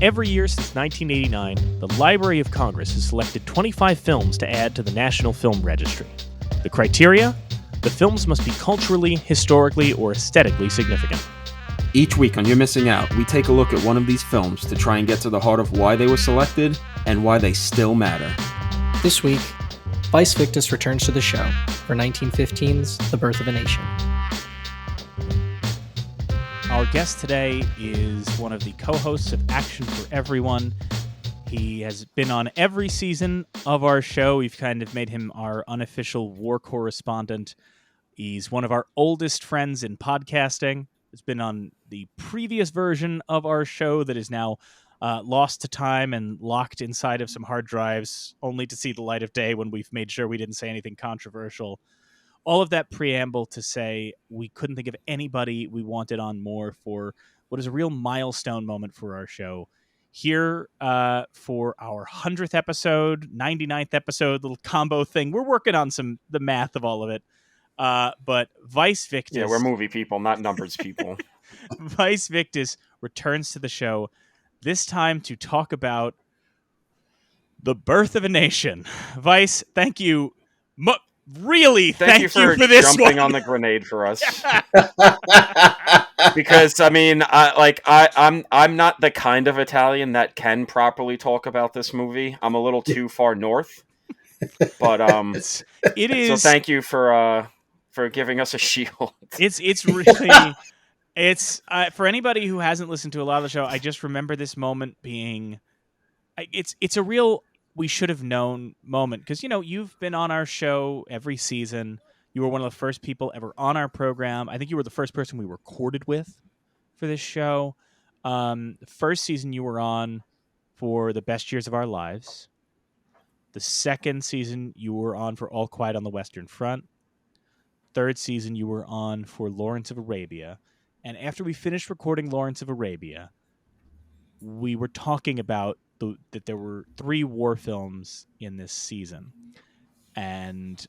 Every year since 1989, the Library of Congress has selected 25 films to add to the National Film Registry. The criteria? The films must be culturally, historically, or aesthetically significant. Each week on You're Missing Out, we take a look at one of these films to try and get to the heart of why they were selected and why they still matter. This week, VyceVictus returns to the show for 1915's The Birth of a Nation. Our guest today is one of the co-hosts of Action for Everyone. He has been on every season of our show. We've kind of made him our unofficial war correspondent. He's one of our oldest friends in podcasting. He's been on the previous version of our show that is now lost to time and locked inside of some hard drives, only to see the light of day when we've made sure we didn't say anything controversial. All of that preamble to say we couldn't think of anybody we wanted on more for what is a real milestone moment for our show. Here for our 100th episode, 99th episode, little combo thing. We're working on the math of all of it. But VyceVictus... Yeah, we're movie people, not numbers people. VyceVictus returns to the show, this time to talk about The Birth of a Nation. Vice, thank you. Really, thank you for this jumping one. On the grenade for us. Because I mean, I'm not the kind of Italian that can properly talk about this movie. I'm a little too far north. But it is. So thank you for giving us a shield. It's really for anybody who hasn't listened to a lot of the show. I just remember this moment being. It's a real. We should have known moment because, you've been on our show every season. You were one of the first people ever on our program. I think you were the first person we recorded with for this show. The first season you were on for The Best Years of Our Lives. The second season you were on for All Quiet on the Western Front. Third season you were on for Lawrence of Arabia. And after we finished recording Lawrence of Arabia, we were talking about that there were 3 war films in this season, and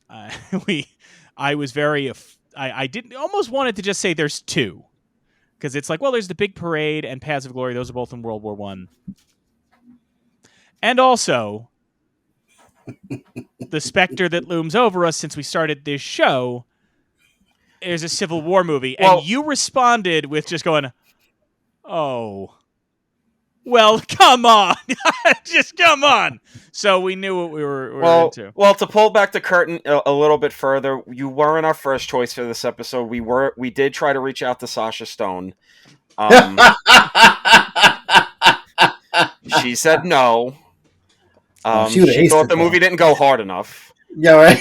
I was very I didn't almost wanted to just say there's 2 because it's like, well, there's The Big Parade and Paths of Glory. Those are both in World War I, and also the specter that looms over us since we started this show is a Civil War movie, and you responded with just going, "Oh. Well, come on. Just come on." So we knew what we were into. Well, to pull back the curtain a little bit further, you weren't our first choice for this episode. We did try to reach out to Sasha Stone. She said no. She thought the movie didn't go hard enough. Yeah, right.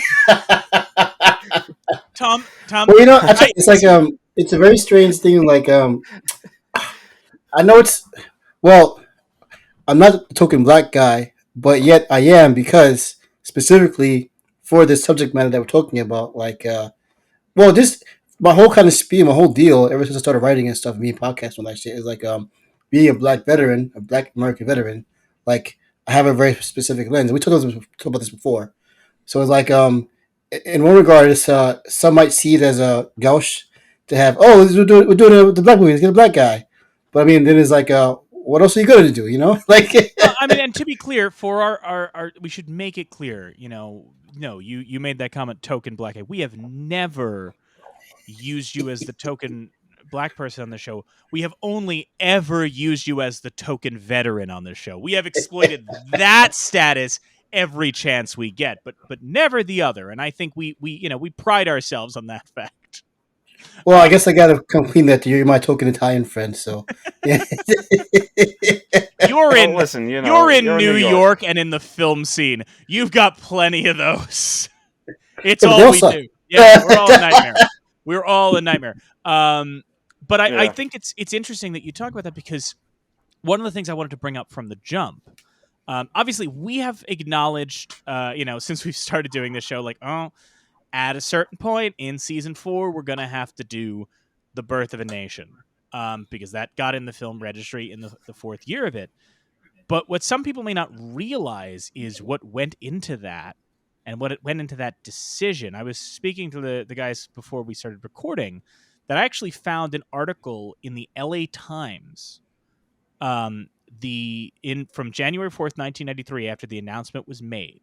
Tom. Well, it's like it's a very strange thing. Like I know it's. Well, I'm not a token black guy, but yet I am because specifically for this subject matter that we're talking about, just my whole kind of spiel, my whole deal, ever since I started writing and stuff, me podcasting and that shit, is like being a black veteran, a black American veteran. Like I have a very specific lens. We talked about this before, so it's like in one regard, it's some might see it as a gauche to have. Oh, we're doing the black movie. Let's get a black guy, but I mean, then it's like what else are you going to do, Like, I mean, and to be clear, for our we should make it clear, no, you made that comment, token black guy. We have never used you as the token black person on the show. We have only ever used you as the token veteran on the show. We have exploited that status every chance we get, but never the other. And I think we pride ourselves on that fact. Well, I guess I gotta come clean that you're my token Italian friend. So yeah. You're in New York and in the film scene. You've got plenty of those. It's all we do. Yeah, we're all a nightmare. We're all a nightmare. But I think it's interesting that you talk about that because one of the things I wanted to bring up from the jump. Obviously, we have acknowledged, since we've started doing this show, at a certain point in season 4, we're going to have to do The Birth of a Nation because that got in the film registry in the 4th year of it. But what some people may not realize is what went into that and what it went into that decision. I was speaking to the guys before we started recording that I actually found an article in the LA Times from January 4th, 1993, after the announcement was made,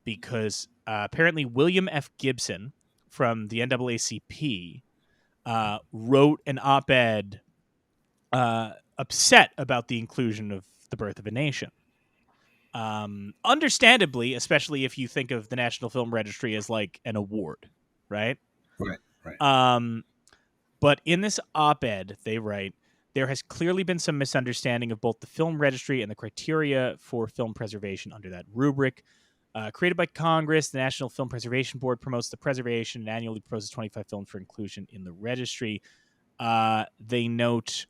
because apparently William F. Gibson from the NAACP wrote an op-ed upset about the inclusion of The Birth of a Nation. Understandably, especially if you think of the National Film Registry as like an award, right? Right. But in this op-ed, they write, there has clearly been some misunderstanding of both the film registry and the criteria for film preservation under that rubric. Created by Congress, the National Film Preservation Board promotes the preservation and annually proposes 25 films for inclusion in the registry. They note,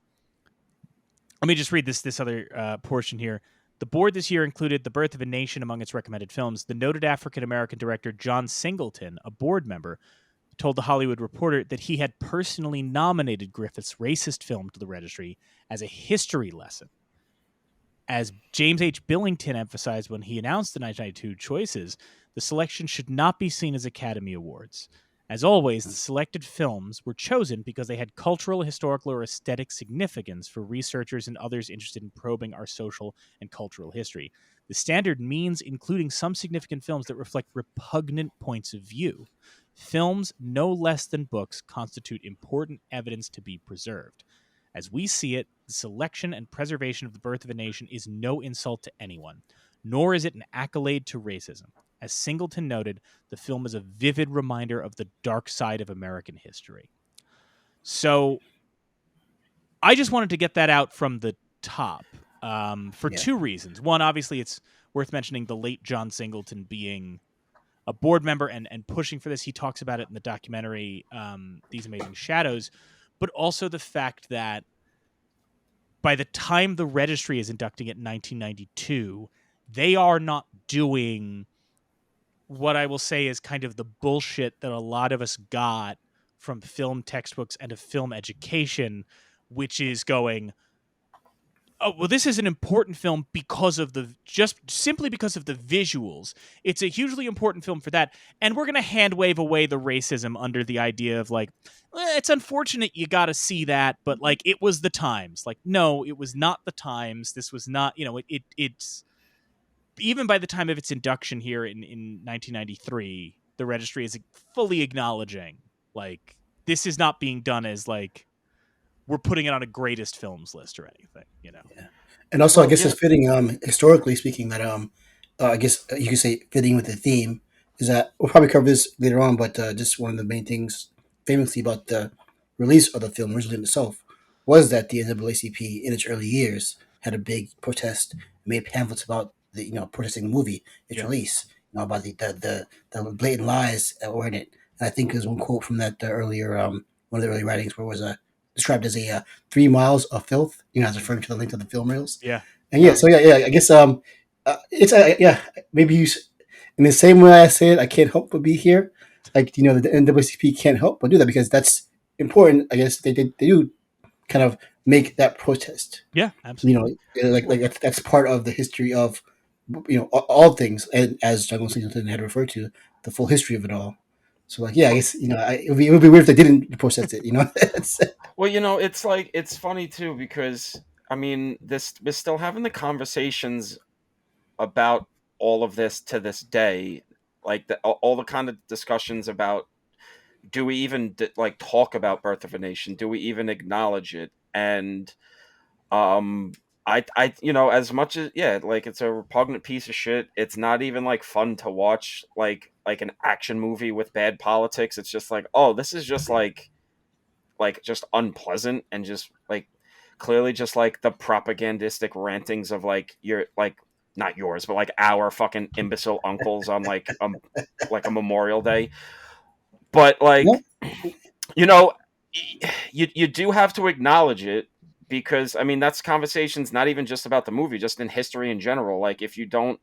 let me just read this other portion here. The board this year included The Birth of a Nation among its recommended films. The noted African-American director John Singleton, a board member, told The Hollywood Reporter that he had personally nominated Griffith's racist film to the registry as a history lesson. As James H. Billington emphasized when he announced the 1992 choices, the selection should not be seen as Academy Awards. As always, the selected films were chosen because they had cultural, historical, or aesthetic significance for researchers and others interested in probing our social and cultural history. The standard means including some significant films that reflect repugnant points of view. Films, no less than books, constitute important evidence to be preserved. As we see it, the selection and preservation of The Birth of a Nation is no insult to anyone, nor is it an accolade to racism. As Singleton noted, the film is a vivid reminder of the dark side of American history. So I just wanted to get that out from the top for two reasons. One, obviously, it's worth mentioning the late John Singleton being a board member and pushing for this. He talks about it in the documentary These Amazing Shadows, but also the fact that by the time the registry is inducting it in 1992, they are not doing what I will say is kind of the bullshit that a lot of us got from film textbooks and a film education, which is going, oh, well, this is an important film because of simply because of the visuals. It's a hugely important film for that. And we're going to hand wave away the racism under the idea of like, it's unfortunate you got to see that, but like it was the times. Like, no, it was not the times. This was not, it's even by the time of its induction here in 1993, the registry is fully acknowledging like this is not being done as like, we're putting it on a greatest films list or anything, Yeah. And also, I guess it's fitting, historically speaking, that I guess you could say fitting with the theme is that we'll probably cover this later on, but just one of the main things, famously about the release of the film originally in itself, was that the NAACP in its early years had a big protest, made pamphlets about the protesting the movie, its release, about the blatant lies that were in it. And I think there's one quote from that earlier one of the early writings where it was described as a 3 miles of filth, as referring to the length of the film reels. Yeah. And I guess it's maybe in the same way I say it, I can't help but be here. Like, the NAACP can't help but do that because that's important. I guess they do kind of make that protest. Yeah, absolutely. Like that's part of the history of all things, and as Douglas Singleton had referred to, the full history of it all. So I guess it would be weird if they didn't protest it. Well, it's funny too because I mean we're still having the conversations about all of this to this day, like all the kind of discussions about do we even like talk about Birth of a Nation? Do we even acknowledge it? And I as much as like it's a repugnant piece of shit, it's not even like fun to watch like an action movie with bad politics. It's just like, oh, this is just like just unpleasant and just like clearly just like the propagandistic rantings of like your like not yours but like our fucking imbecile uncles on like a Memorial Day. But like you do have to acknowledge it because I mean that's conversations not even just about the movie, just in history in general. Like if you don't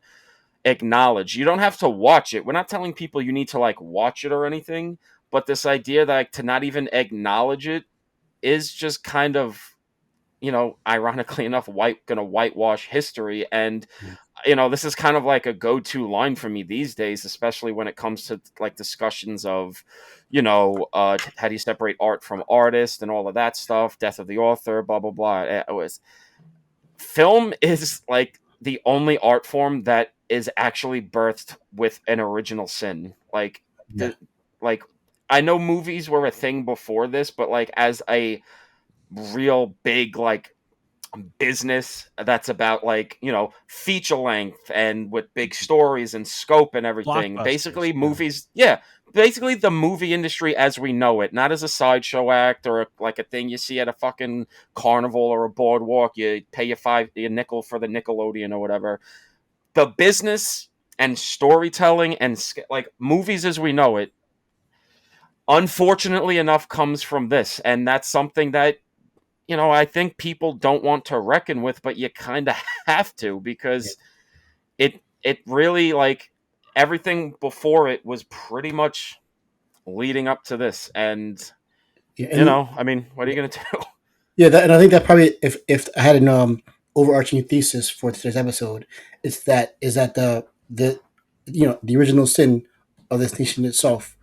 acknowledge, you don't have to watch it. We're not telling people you need to like watch it or anything, but this idea that like, to not even acknowledge it is just kind of ironically enough gonna whitewash history. And this is kind of like a go-to line for me these days, especially when it comes to like discussions of how do you separate art from artist and all of that stuff, death of the author, blah blah blah. It was film is like the only art form that is actually birthed with an original sin. Like Yeah. like I know movies were a thing before this, but like as a real big like business that's about like, you know, feature length and with big stories and scope and everything. Blockbusters. Basically movies, basically the movie industry as we know it, not as a sideshow act or like a thing you see at a fucking carnival or a boardwalk. You pay your nickel for the Nickelodeon or whatever. The business and storytelling and like movies as we know it, unfortunately enough, comes from this, and that's something that, you know, I think people don't want to reckon with, but you kind of have to, because it really, like, everything before it was pretty much leading up to this, and Yeah, you and know, I mean, what are you gonna do? yeah, and I think that probably if I had an overarching thesis for today's episode, is that the the original sin of this nation itself,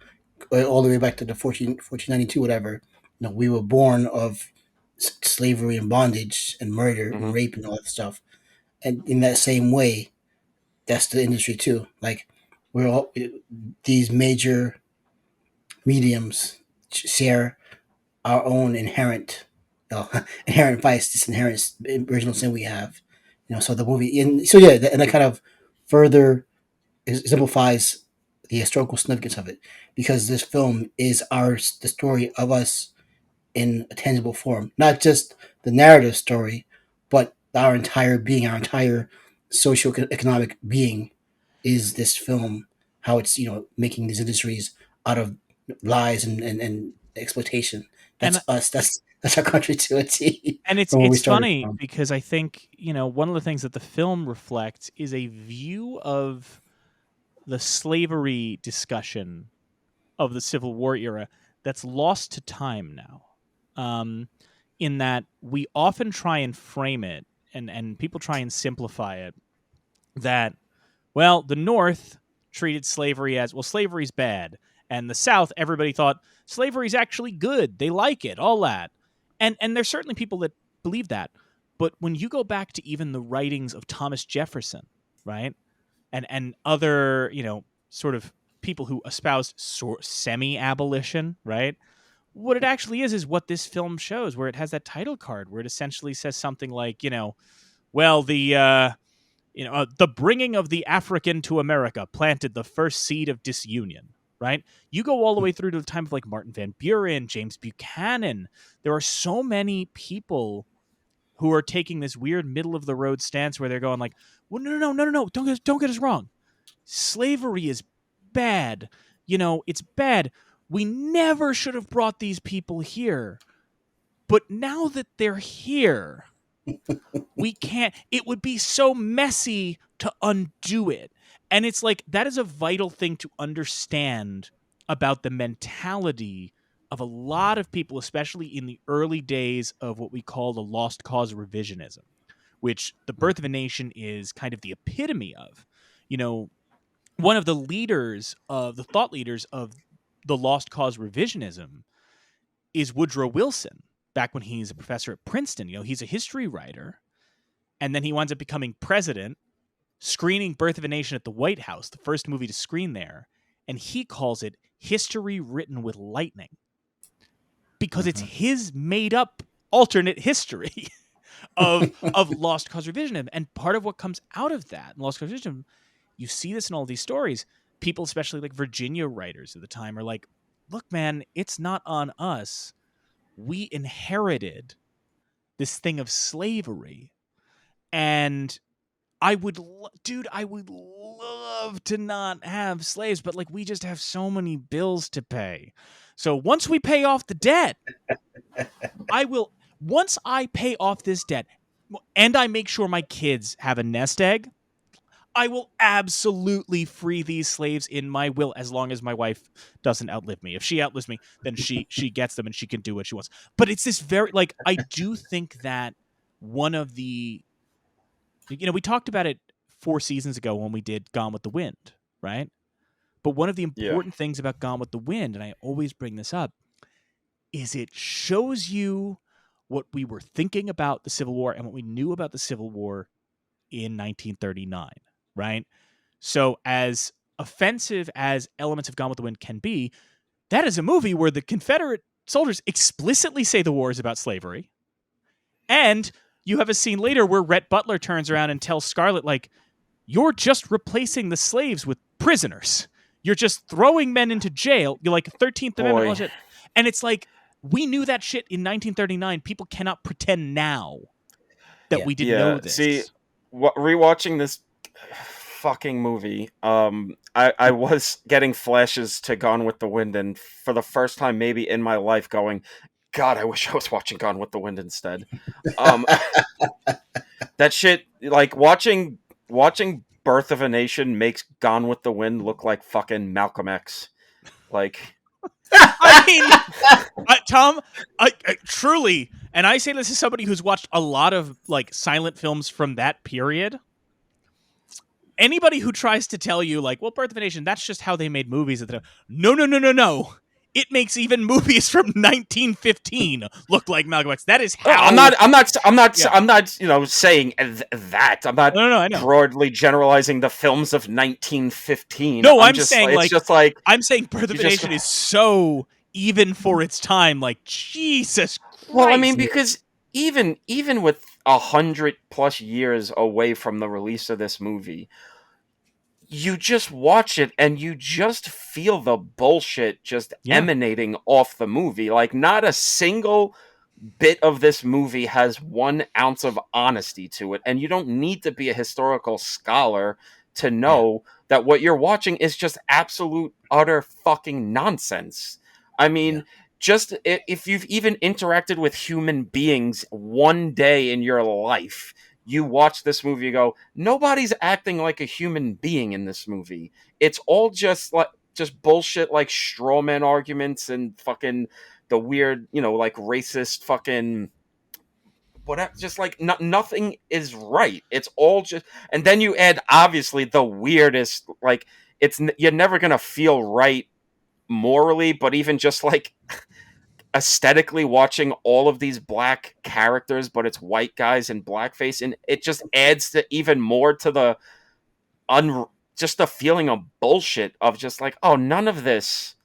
all the way back to the 1492, whatever. We were born of slavery and bondage and murder and Hmm. rape and all that stuff. And in that same way, that's the industry too. Like we're all these major mediums share our own inherent, inherent vice, this inherent original sin we have. So the movie, and that kind of further exemplifies the historical significance of it, because this film is the story of us in a tangible form, not just the narrative story, but our entire being, our entire socio-economic being is this film. How it's making these industries out of lies and exploitation. And That's us. That's our country to a T and from where we it's started funny from. because I think, one of the things that the film reflects is a view of the slavery discussion of the Civil War era that's lost to time now. In that we often try and frame it, and people try and simplify it, that, well, the North treated slavery as, well, slavery's bad, and the South, everybody thought slavery's actually good. They like it, all that. And there's certainly people that believe that. But when you go back to even the writings of Thomas Jefferson, right? And other, sort of people who espoused semi-abolition, right? What it actually is what this film shows, where it has that title card where it essentially says something like, well, the bringing of the African to America planted the first seed of disunion, right? You go all the way through to the time of like Martin Van Buren, James Buchanan. There are so many people who are taking this weird middle of the road stance where they're going like, well, no, don't get us wrong. Slavery is bad. It's bad. We never should have brought these people here. But now that they're here, we can't. It would be so messy to undo it. And it's like, that is a vital thing to understand about the mentality of a lot of people, especially in the early days of what we call the lost cause revisionism, which The Birth of a Nation is kind of the epitome of. One of the thought leaders of the lost cause revisionism is Woodrow Wilson, back when he's a professor at Princeton. He's a history writer, and then he winds up becoming president, screening Birth of a Nation at the White House, the first movie to screen there, and he calls it history written with lightning, because it's his made up alternate history of lost cause revisionism. And part of what comes out of that in lost cause revisionism, you see this in all these stories. People, especially like Virginia writers at the time, are like, look, man, it's not on us. We inherited this thing of slavery. And I would love to not have slaves, but like, we just have so many bills to pay. So once we pay off the debt, once I pay off this debt and I make sure my kids have a nest egg, I will absolutely free these slaves in my will, as long as my wife doesn't outlive me. If she outlives me, then she gets them and she can do what she wants. But it's this very, like, I do think that one of the, we talked about it 4 seasons ago when we did Gone with the Wind, right? But one of the important things about Gone with the Wind, and I always bring this up, is it shows you what we were thinking about the Civil War and what we knew about the Civil War in 1939, right? So as offensive as elements of Gone with the Wind can be, that is a movie where the Confederate soldiers explicitly say the war is about slavery. And you have a scene later where Rhett Butler turns around and tells Scarlett, like, you're just replacing the slaves with prisoners. You're just throwing men into jail. You're like 13th Amendment bullshit. And it's like, we knew that shit in 1939. People cannot pretend now that we didn't know this. See, rewatching this fucking movie, I was getting flashes to Gone with the Wind, and for the first time maybe in my life going, God, I wish I was watching Gone with the Wind instead. That shit, like watching Birth of a Nation makes Gone with the Wind look like fucking Malcolm X. Like, I mean, Tom, I truly, and I say this as somebody who's watched a lot of like silent films from that period. Anybody who tries to tell you like, well, Birth of a Nation, that's just how they made movies at the time. No. It makes even movies from 1915 look like Malcolm X. That is how. I'm not. Saying that. I'm not. No, I know. Broadly generalizing the films of 1915. No, I'm saying like, it's just like I'm saying Birth of a Nation is so even for its time. Like, Jesus Christ. Well, I mean, because even with 100+ years away from the release of this movie, you just watch it and you just feel the bullshit just emanating off the movie. Like, not a single bit of this movie has 1 ounce of honesty to it. And you don't need to be a historical scholar to know that what you're watching is just absolute, utter fucking nonsense. I mean, just if you've even interacted with human beings one day in your life, you watch this movie, you go, nobody's acting like a human being in this movie. It's all just bullshit, like straw man arguments and fucking the weird, like racist fucking whatever. Just like nothing is right. It's all just, and then you add obviously the weirdest, like you're never gonna feel right morally, but even just like aesthetically watching all of these black characters, but it's white guys in blackface, and it just adds to even more to the just the feeling of bullshit of just like, oh, none of this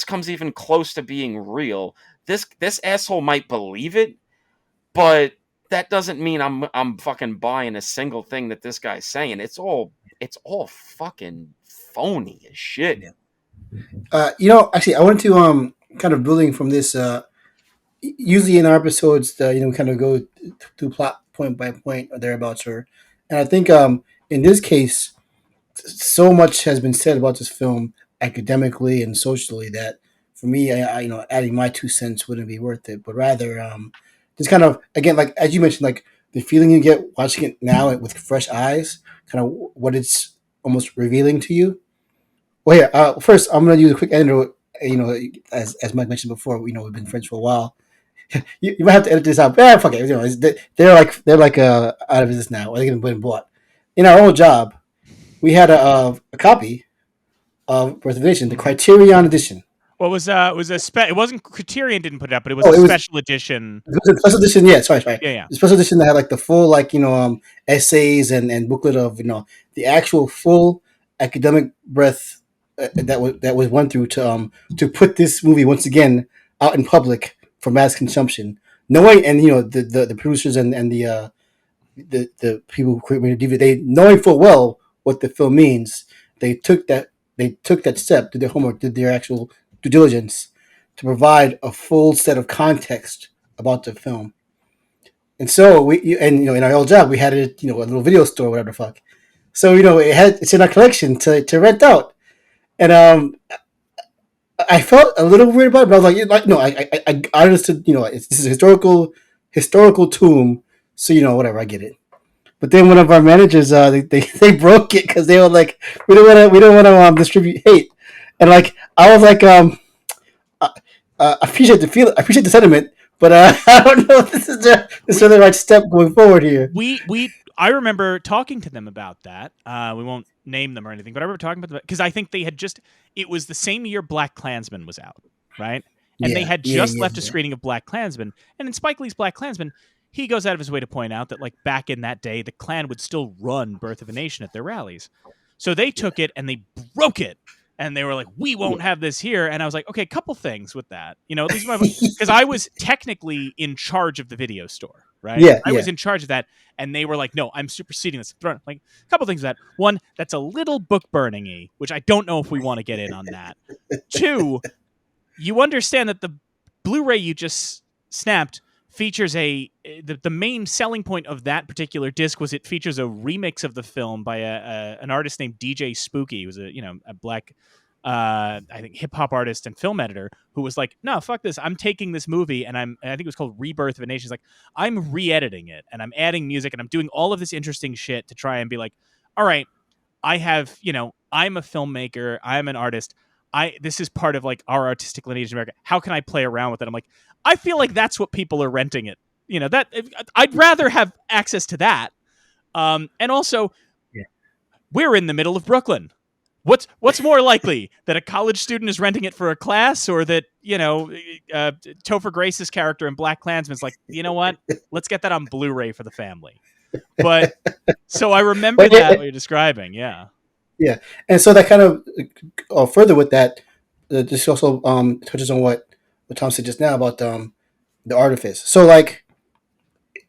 comes even close to being real. This asshole might believe it, but that doesn't mean I'm fucking buying a single thing that this guy's saying. It's all fucking phony as shit. Actually, I wanted to kind of building from this. Usually in our episodes, we kind of go through plot point by point or thereabouts, and I think in this case, so much has been said about this film academically and socially that for me, I adding my 2 cents wouldn't be worth it. But rather, just kind of again, like as you mentioned, like the feeling you get watching it now with fresh eyes, kind of what it's almost revealing to you. Well, yeah. First, I'm going to use a quick intro. As Mike mentioned before, we've been friends for a while. you might have to edit this out. Fuck it. They're like out of business now. They're getting bought. In our old job, we had a copy of Birth of a Nation, the Criterion edition. Well, it wasn't Criterion didn't put it up, but it was a special edition. It was a special edition, yeah. Sorry. Yeah. The special edition that had like the full essays and booklet of the actual full academic breadth that was went through to put this movie once again out in public for mass consumption. Knowing and the producers and the people who created the DVD, they knowing full well what the film means, they took that step, did their homework, did their actual due diligence to provide a full set of context about the film. And so in our old job we had it, a little video store, whatever the fuck. So it's in our collection to rent out. And I felt a little weird about it, but I was like, no, I understood, this is a historical tomb, so whatever, I get it. But then one of our managers, they broke it because they were like, we don't want to distribute hate, and like I was like, I appreciate the sentiment, but I don't know if this is the right step going forward here. I remember talking to them about that. We won't name them or anything, but I remember talking about them because I think they had it was the same year Black Klansman was out, right? and they Yeah, had yeah, just yeah, left a yeah. screening of Black Klansman. And in Spike Lee's Black Klansman, he goes out of his way to point out that, like, back in that day, the Klan would still run Birth of a Nation at their rallies. So they took it and they broke it. And they were like, we won't have this here. And I was like, okay, a couple things with that. You know, at least because I was technically in charge of the video store, right? Yeah, I yeah. was in charge of that. And they were like, no, I'm superseding this. Like, a couple things with that. One, that's a little book burning-y, which I don't know if we want to get in on that. Two, you understand that the Blu-ray you just snapped features the main selling point of that particular disc was it features a remix of the film by an artist named DJ Spooky, who was a black I think hip hop artist and film editor, who was like, no, fuck this, I'm taking this movie and I think it was called Rebirth of a Nation. He's like, I'm re-editing it and I'm adding music and I'm doing all of this interesting shit to try and be like, all right, I have, I'm a filmmaker, I'm an artist. This is part of like our artistic lineage in America. How can I play around with it? I'm like, I feel like that's what people are renting it. That I'd rather have access to that. And also, we're in the middle of Brooklyn. What's more likely, that a college student is renting it for a class, or that Topher Grace's character in Black Klansman's like, you know what? Let's get that on Blu-ray for the family. But so I remember that what you're describing, yeah. Yeah, and so that kind of further with that, this also touches on what Tom said just now about the artifice. So like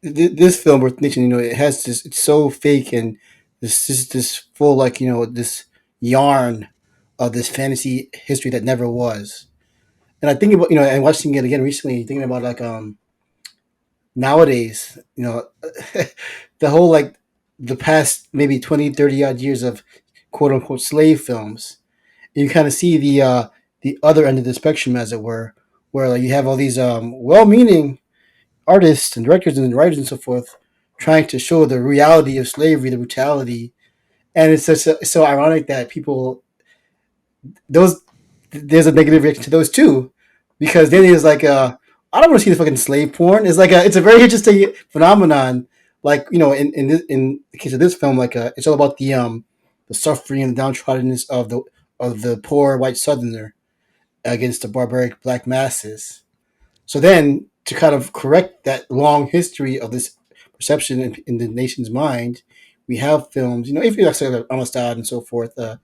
this film, Birth Nation, it has this. It's so fake and this full like this yarn of this fantasy history that never was. And I think about and watching it again recently, thinking about like nowadays, the whole like the past maybe 20, 30 odd years of quote unquote slave films. You kind of see the other end of the spectrum, as it were, where like, you have all these well-meaning artists and directors and writers and so forth trying to show the reality of slavery, the brutality, and it's so ironic that people there's a negative reaction to those too, because then it's like I don't want to see the fucking slave porn. It's like it's a very interesting phenomenon. Like in the case of this film, like it's all about the suffering and the downtroddenness of the poor white Southerner against the barbaric black masses. So then, to kind of correct that long history of this perception in the nation's mind, we have films, if you like Amistad and so forth, 12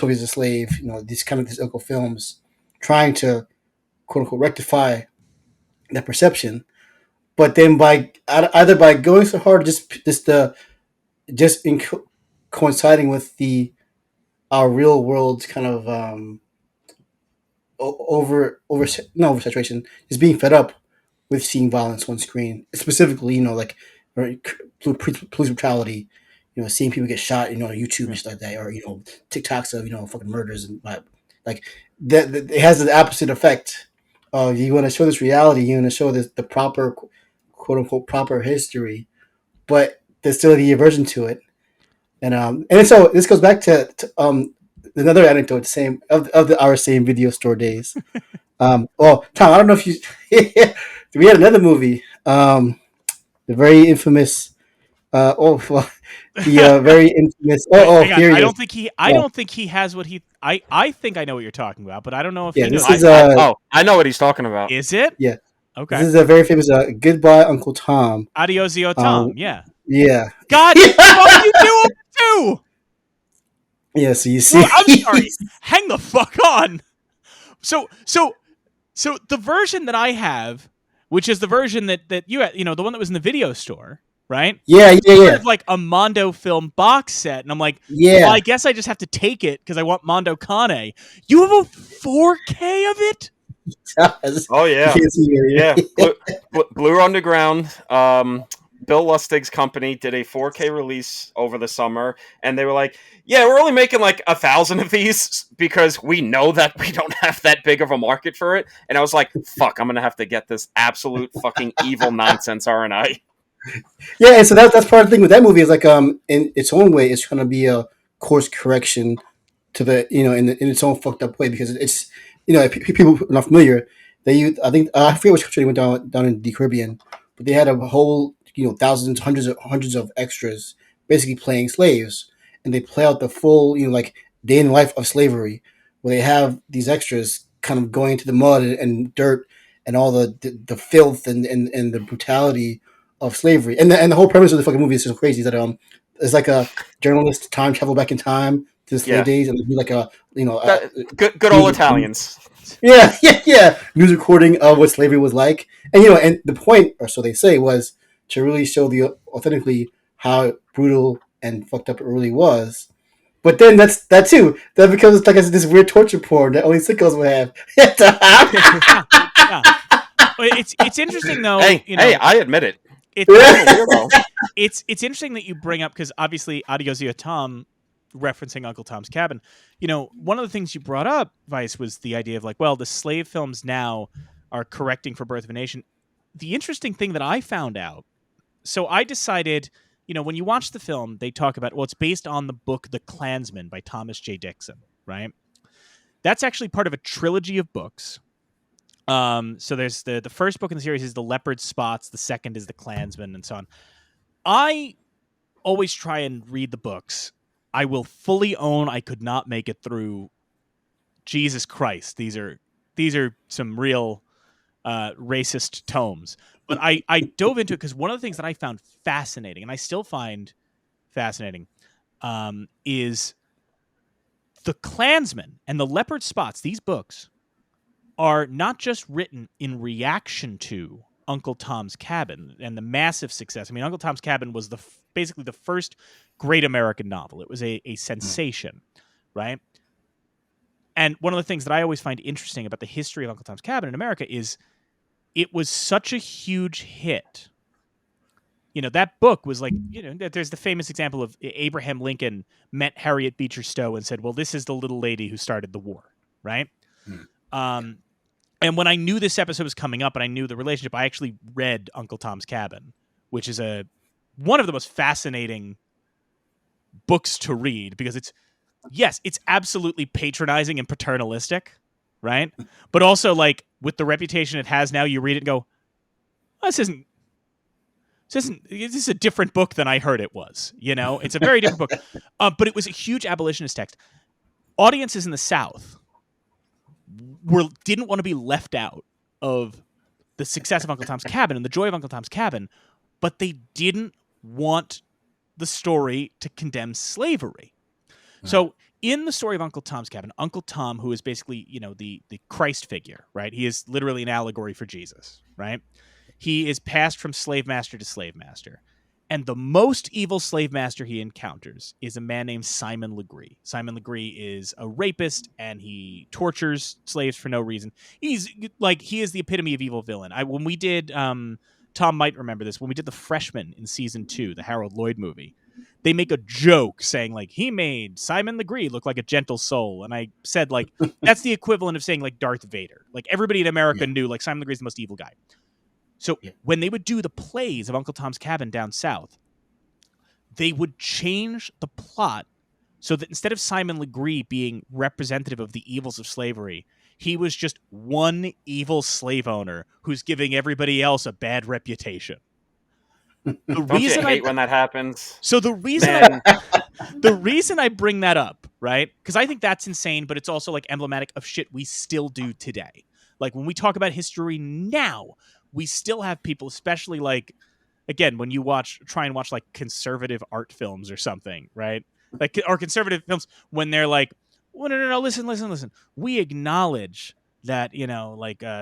Years a Slave, these local films trying to quote unquote rectify that perception. But then by either by going so hard, coinciding with our real world kind of oversaturation, is being fed up with seeing violence on screen, specifically like police brutality, seeing people get shot, YouTube and stuff like that, or TikToks of fucking murders and like that. It has the opposite effect. You want to show this reality, you want to show the proper quote unquote proper history, but there's still the aversion to it. And so this goes back to another anecdote, same of our same video store days. Well, Tom, I don't know if you we had another movie, the very infamous. Very infamous. Hang on. Here he I is. don't think he. I don't think he has what he. I think I know what you're talking about, but I don't know if he knows. This is I know what he's talking about. Is it? Yeah. Okay. This is a very famous Goodbye Uncle Tom. Adiosio Tom. Yeah. Yeah. God, fuck you do too. Yeah. So you see. Well, I'm sorry. Hang the fuck on. So the version that I have, which is the version that you had, the one that was in the video store, right? Yeah. Sort of like a Mondo film box set, and I'm like, well, I guess I just have to take it because I want Mondo Kane. You have a 4K of it? Oh yeah, yeah. Blue Underground. Bill Lustig's company did a 4K release over the summer, and they were like, yeah, we're only making like 1,000 of these because we know that we don't have that big of a market for it. And I was like, fuck, I'm going to have to get this absolute fucking evil nonsense, aren't I? Yeah, and so that's part of the thing with that movie is like in its own way, it's trying to be a course correction to the in its own fucked up way, because it's if people are not familiar, I think I forget which country they went down in the Caribbean, but they had a whole thousands, hundreds of extras basically playing slaves, and they play out the full like day in the life of slavery, where they have these extras kind of going into the mud and dirt and all the filth and the brutality of slavery. And the whole premise of the fucking movie is so crazy that it's like a journalist time travel back in time to the slave days, and it'd be like a good old Italians. Yeah, news recording of what slavery was like, and and the point, or so they say, was to really show the authentically how brutal and fucked up it really was. But then that becomes like this weird torture porn that only sickos would have. Yeah. It's interesting though. Hey, I admit it. It's interesting that you bring up, because obviously Adiosio Tom, referencing Uncle Tom's Cabin. One of the things you brought up, Vice, was the idea of like, well, the slave films now are correcting for Birth of a Nation. The interesting thing that I found out, so I decided, when you watch the film, they talk about, well, it's based on the book The Klansman by Thomas J. Dixon, right? That's actually part of a trilogy of books. So there's the first book in the series is The Leopard Spots, the second is The Klansman, and so on. I always try and read the books. I will fully own I could not make it through. Jesus Christ, these are some real racist tomes. But I dove into it because one of the things that I found fascinating, and I still find fascinating, is The Klansman and The Leopard Spots. These books are not just written in reaction to Uncle Tom's Cabin and the massive success. I mean, Uncle Tom's Cabin was basically the first great American novel. It was a sensation, right? And one of the things that I always find interesting about the history of Uncle Tom's Cabin in America is it was such a huge hit. That book was like, there's the famous example of Abraham Lincoln met Harriet Beecher Stowe and said, well, this is the little lady who started the war, right? And when I knew this episode was coming up and I knew the relationship, I actually read Uncle Tom's Cabin, which is one of the most fascinating books to read, because it's absolutely patronizing and paternalistic, right? But also, like, with the reputation it has now, you read it and go, oh, this is a different book than I heard it was. It's a very different book. But it was a huge abolitionist text. Audiences in the South didn't want to be left out of the success of Uncle Tom's Cabin and the joy of Uncle Tom's Cabin, but they didn't want the story to condemn slavery. So in the story of Uncle Tom's Cabin, Uncle Tom, who is basically, the Christ figure, right? He is literally an allegory for Jesus, right? He is passed from slave master to slave master. And the most evil slave master he encounters is a man named Simon Legree. Simon Legree is a rapist, and he tortures slaves for no reason. He is the epitome of evil villain. When we did, Tom might remember this, when we did The Freshman in season 2, the Harold Lloyd movie, they make a joke saying, like, he made Simon Legree look like a gentle soul. And I said, like, that's the equivalent of saying, like, Darth Vader. Like, everybody in America knew, like, Simon Legree is the most evil guy. So when they would do the plays of Uncle Tom's Cabin down south, they would change the plot so that instead of Simon Legree being representative of the evils of slavery, he was just one evil slave owner who's giving everybody else a bad reputation. Don't you hate when that happens? So the reason I bring that up, right? Because I think that's insane, but it's also like emblematic of shit we still do today. Like when we talk about history now, we still have people, especially like, again, when you try and watch like conservative art films or something, right? Like, or conservative films, when they're like, well, no, listen. We acknowledge that,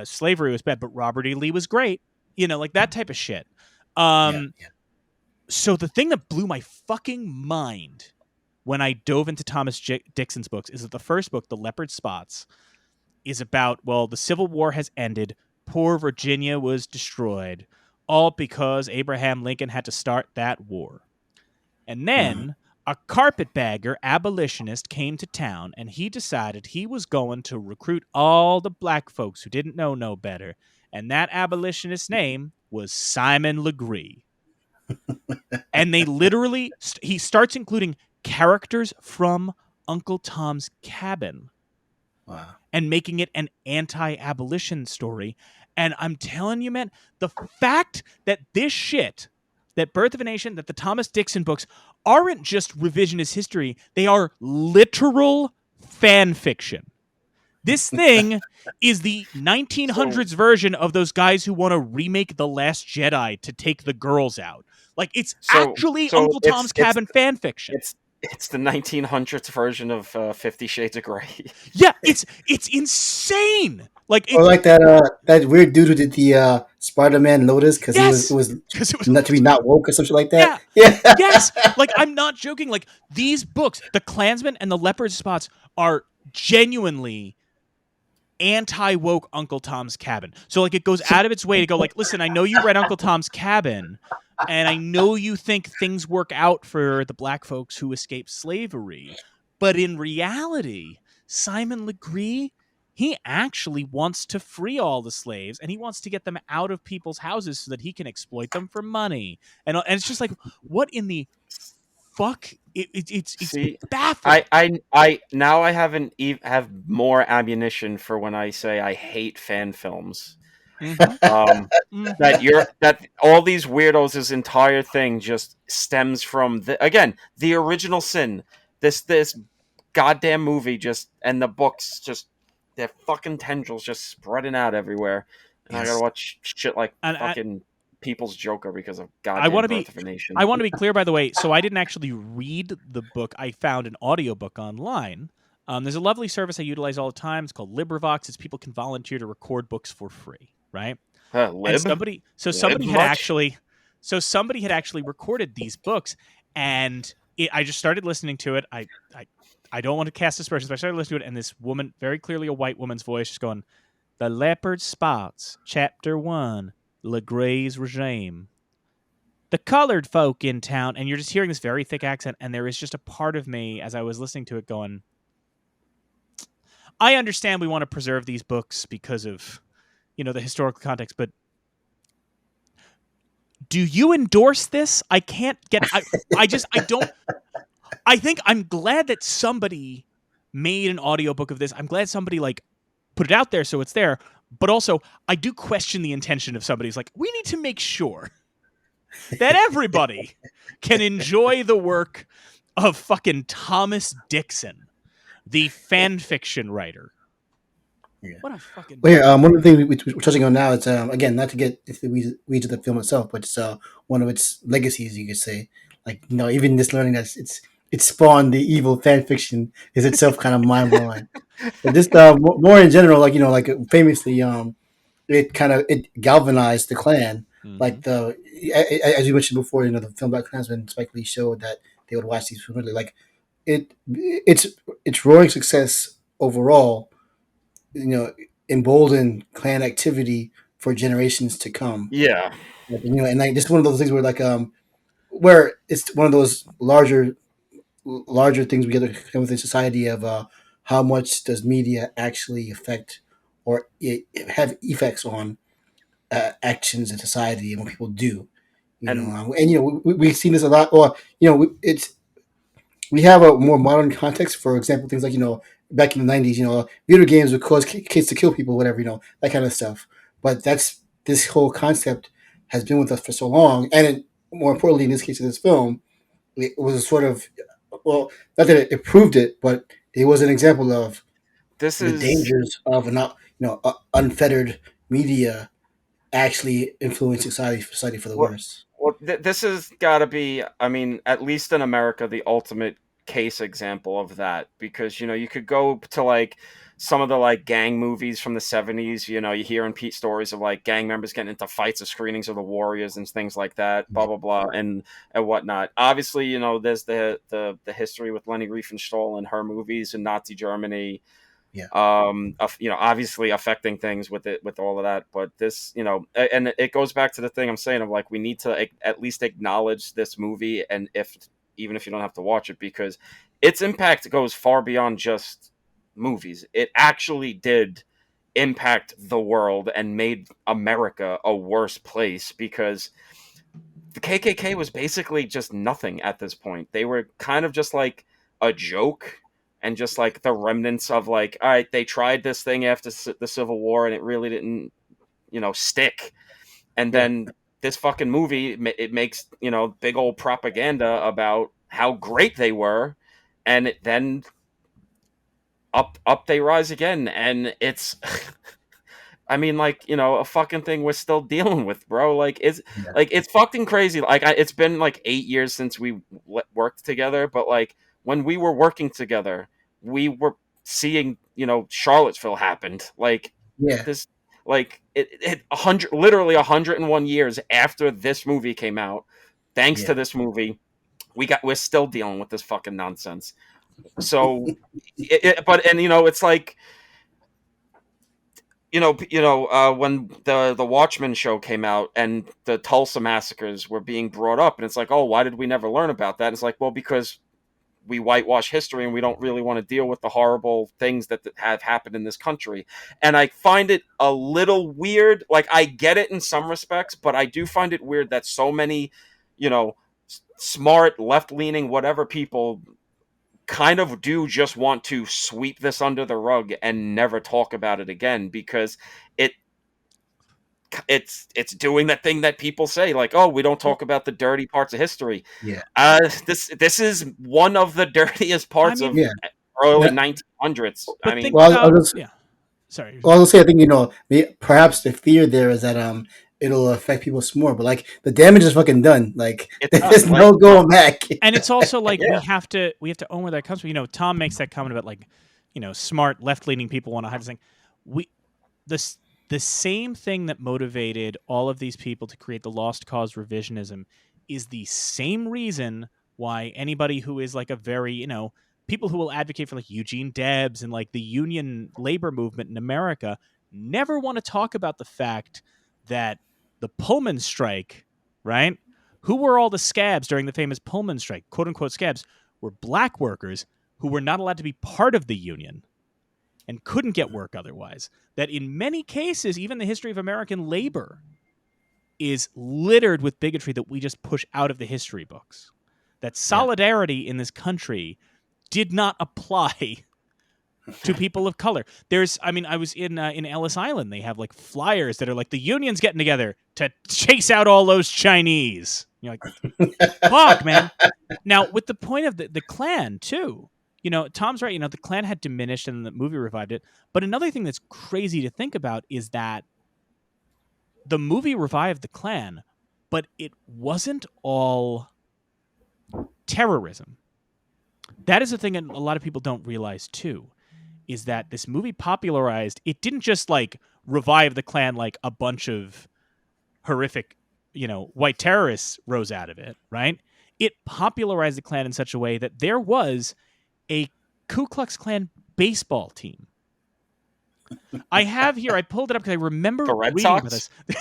slavery was bad, but Robert E. Lee was great. Like that type of shit. So the thing that blew my fucking mind when I dove into Thomas Dixon's books is that the first book, The Leopard Spots, is about, well, the Civil War has ended. Poor Virginia was destroyed, all because Abraham Lincoln had to start that war. And then a carpetbagger abolitionist came to town, and he decided he was going to recruit all the black folks who didn't know no better. And that abolitionist's name was Simon Legree. And they literally, he starts including characters from Uncle Tom's Cabin. Wow. And making it an anti-abolition story. And I'm telling you, man, the fact that this shit, that Birth of a Nation, that the Thomas Dixon books aren't just revisionist history, they are literal fan fiction. This thing is the 1900s version of those guys who want to remake The Last Jedi to take the girls out. Like, it's actually Uncle Tom's Cabin fan fiction. It's the 1900s version of 50 Shades of Grey. Yeah, it's insane. Like, or like that weird dude who did the Spider-Man Lotus because Yes! it was 'Cause it was not to be not woke or something like that. Yeah. Yes. Like, I'm not joking. Like, these books, The Klansman and The Leopard's Spots, are genuinely anti-woke Uncle Tom's Cabin. So, like, it goes out of its way to go, like, listen, I know you read Uncle Tom's Cabin, and I know you think things work out for the black folks who escaped slavery, but in reality, Simon Legree, he actually wants to free all the slaves, and he wants to get them out of people's houses so that he can exploit them for money. And it's just like, what in the fuck? It's See, baffling. I now I have more ammunition for when I say I hate fan films. That all these weirdos' entire thing just stems from the original sin. This goddamn movie just and the books just their fucking tendrils just spreading out everywhere. And I gotta watch shit like fucking People's Joker because of goddamn Birth of a Nation. I want to be clear, by the way. So I didn't actually read the book. I found an audiobook online. There's a lovely service I utilize all the time. It's called LibriVox. It's people can volunteer to record books for free, right? And somebody had actually recorded these books, and I just started listening to it. I don't want to cast aspersions, but I started listening to it, and this woman, very clearly a white woman's voice, just going, "The Leopard Spots, Chapter 1, Legree's Regime. The colored folk in town," and you're just hearing this very thick accent, and there is just a part of me, as I was listening to it, going, I understand we want to preserve these books because of, the historical context, but do you endorse this? I can't get... I don't... I think I'm glad that somebody made an audiobook of this. I'm glad somebody, put it out there so it's there. But also, I do question the intention of somebody who's like, we need to make sure that everybody can enjoy the work of fucking Thomas Dixon, the fan fiction writer. Yeah. What a fucking... Well, here, one of the things we're touching on now is, again, not to get into the weeds of the film itself, but it's one of its legacies, you could say. Even just learning that it spawned the evil fan fiction is itself kind of mind-blowing. But just more in general, famously, it galvanized the Klan. Mm-hmm. As you mentioned before, the film Black Klansman, Spike Lee showed that they would watch these films. Its roaring success overall, emboldened Klan activity for generations to come. Yeah, and just one of those things where it's one of those larger things we get within society of how much does media actually affect or have effects on actions in society and what people do. We've seen this a lot. Or we have a more modern context. For example, things like back in the 90s, video games would cause kids to kill people, whatever, that kind of stuff. But this whole concept has been with us for so long, and more importantly, in this case of this film, it was a sort of, well, not that it proved it, but it was an example of the dangers of unfettered media actually influencing society for the worse. Well, this has got to be, at least in America, the ultimate case example of that, because you could go to some of the gang movies from the 70s. You hear in stories of gang members getting into fights at screenings of The Warriors and things like that, blah blah blah, and whatnot. Obviously, there's the history with Leni Riefenstahl and her movies in Nazi Germany. Yeah. Obviously affecting things with all of that, but this, and it goes back to the thing I'm saying of we need to at least acknowledge this movie, and even if you don't have to watch it, because its impact goes far beyond just movies. It actually did impact the world and made America a worse place, because the KKK was basically just nothing at this point. They were kind of just a joke. And just the remnants of all right, they tried this thing after the Civil War and it really didn't, stick. And then this fucking movie, it makes, big old propaganda about how great they were. And then up they rise again, and it's. I mean, like, a fucking thing we're still dealing with, bro. Like, it's fucking crazy. Like, it's been like 8 years since we worked together, but like when we were working together, we were seeing, Charlottesville happened. Like, Yeah. this, like literally 101 years after this movie came out. Thanks to this movie, we're still dealing with this fucking nonsense. So, it's like. When the Watchmen show came out and the Tulsa massacres were being brought up, and it's like, oh, why did we never learn about that? And it's like, well, because we whitewash history and we don't really want to deal with the horrible things that have happened in this country. And I find it a little weird. Like, I get it in some respects, but I do find it weird that so many, smart, left-leaning, whatever people kind of do just want to sweep this under the rug and never talk about it again, because it's doing that thing that people say, like, oh, we don't talk about the dirty parts of history. Yeah. This is one of the dirtiest parts of early 1900s. But I mean, think Well, about, sorry. Well, I'll say, I think, perhaps the fear there is that it'll affect people some more, but like the damage is fucking done. Like there's no going back. And it's also like we have to own where that comes from. Tom makes that comment about like, smart left leaning people want to hide this thing. The same thing that motivated all of these people to create the Lost Cause revisionism is the same reason why anybody who is like a very, people who will advocate for like Eugene Debs and like the union labor movement in America never want to talk about the fact that the Pullman strike, right? Who were all the scabs during the famous Pullman strike? Quote unquote scabs were black workers who were not allowed to be part of the union and couldn't get work otherwise. That in many cases, even the history of American labor is littered with bigotry that we just push out of the history books. That solidarity in this country did not apply to people of color. I was in Ellis Island. They have like flyers that are like, the union's getting together to chase out all those Chinese. You're like, fuck, man. Now, with the point of the Klan, too, Tom's right. The Klan had diminished and the movie revived it. But another thing that's crazy to think about is that the movie revived the Klan, but it wasn't all terrorism. That is the thing that a lot of people don't realize, too, is that this movie popularized, it didn't just like revive the Klan like a bunch of horrific, white terrorists rose out of it, right? It popularized the Klan in such a way that there was a Ku Klux Klan baseball team. I have here, I pulled it up because I remember the Red reading Sox? about this.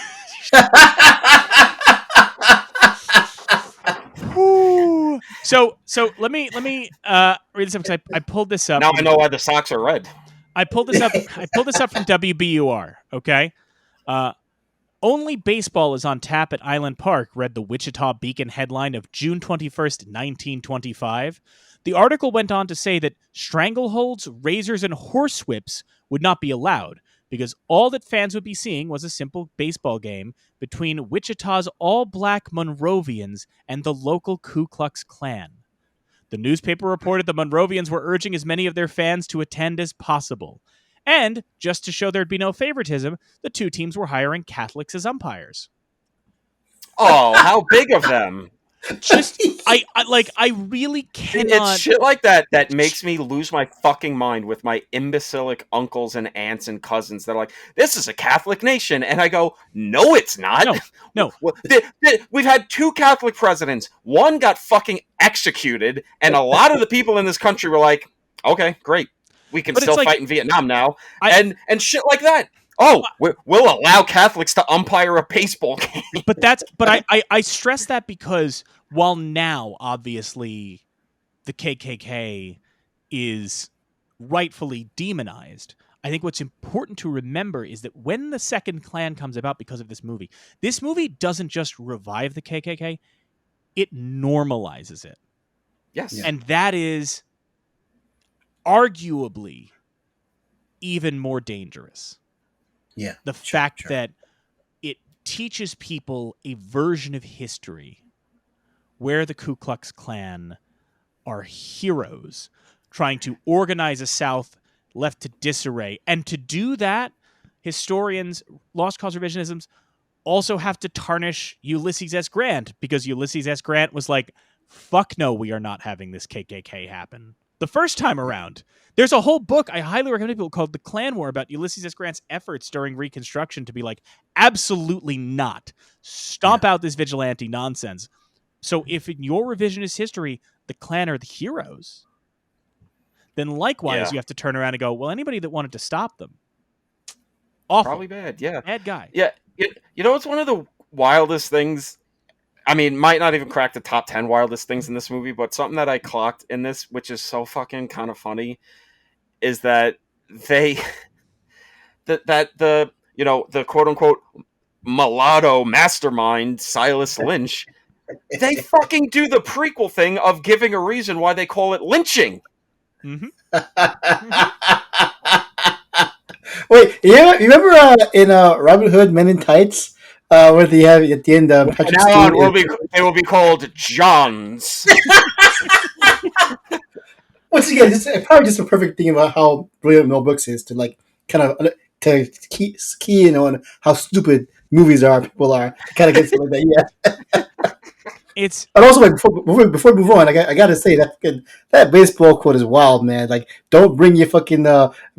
So let me read this up because I pulled this up. Now I know why the Sox are red. I pulled this up from WBUR. Okay, only baseball is on tap at Island Park, read the Wichita Beacon headline of June 21st, 1925. The article went on to say that strangleholds, razors, and horsewhips would not be allowed because all that fans would be seeing was a simple baseball game between Wichita's all-black Monrovians and the local Ku Klux Klan. The newspaper reported the Monrovians were urging as many of their fans to attend as possible. And, just to show there'd be no favoritism, the two teams were hiring Catholics as umpires. Oh, how big of them! I really cannot. It's shit like that makes me lose my fucking mind with my imbecilic uncles and aunts and cousins. They're like, "This is a Catholic nation," and I go, "No, it's not. No. We've had two Catholic presidents. One got fucking executed, and a lot of the people in this country were like, "Okay, great, we can still fight in Vietnam now," and shit like that. Oh, we'll allow Catholics to umpire a baseball game. But I stress that because while now, obviously, the KKK is rightfully demonized, I think what's important to remember is that when the second Klan comes about because of this movie doesn't just revive the KKK, it normalizes it. Yes. And that is arguably even more dangerous. Yeah. The fact that it teaches people a version of history where the Ku Klux Klan are heroes trying to organize a South left to disarray. And to do that, historians, lost cause revisionisms, also have to tarnish Ulysses S. Grant, because Ulysses S. Grant was like, fuck no, we are not having this KKK happen. The first time around. There's a whole book I highly recommend people called The Klan War about Ulysses S. Grant's efforts during Reconstruction to be like, absolutely not. Stomp out this vigilante nonsense. So if in your revisionist history, the Klan are the heroes, then likewise you have to turn around and go, well, anybody that wanted to stop them, awful. Probably bad, yeah. Bad guy. Yeah, you know, it's one of the wildest things. I mean, might not even crack the top 10 wildest things in this movie, but something that I clocked in this, which is so fucking kind of funny, is that they, that the, you know, the quote unquote mulatto mastermind, Silas Lynch, they fucking do the prequel thing of giving a reason why they call it lynching. Mm-hmm. Wait, you remember in Robin Hood Men in Tights, where they have at the end Patrick Now on, Stewart. they will be called Johns. Once again, this is probably just a perfect thing about how brilliant Mel Brooks is to like kind of to key in on how stupid movies are, people are, kind of get something like that. Yeah. It's And also, like before we move on, I gotta say that baseball quote is wild, man. Like, don't bring your fucking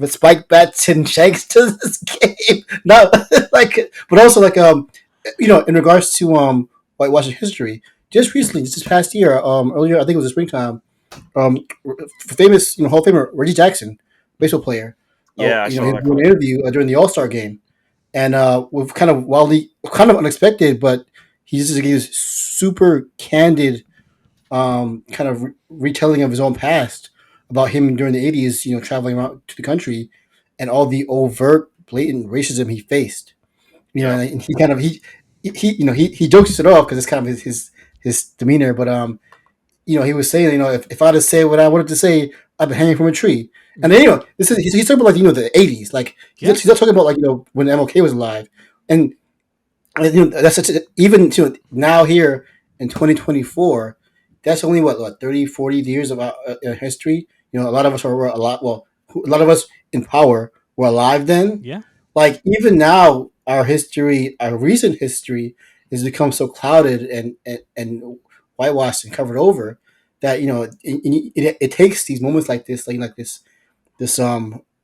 spike bats and shanks to this game. Not like, but also like you know, in regards to whitewashing history, just recently, just this past year, earlier, I think it was the springtime, famous, you know, Hall of Famer Reggie Jackson, baseball player. Yeah, I you saw know, he that did an clip. interview during the All Star game, and with kind of wildly, kind of unexpected, but he just gives super candid, kind of retelling of his own past about him during the '80s. You know, traveling around to the country, and all the overt, blatant racism he faced. You know, Yeah. and he kind of you know he jokes it off because it's kind of his demeanor, but you know, he was saying, you know, if I'd have said what I wanted to say, I'd be hanging from a tree. And then, you know, this is he's talking about like, you know, the '80s, like he's not talking about like, you know, when MLK was alive, and you know, that's such a, even to now here in 2024, that's only what 30, 40 years of history. You know, a lot of us are a lot. Well, a lot of us in power were alive then. yeah. Like even now, our history, our recent history, has become so clouded and whitewashed and covered over that you know it takes these moments like this, like this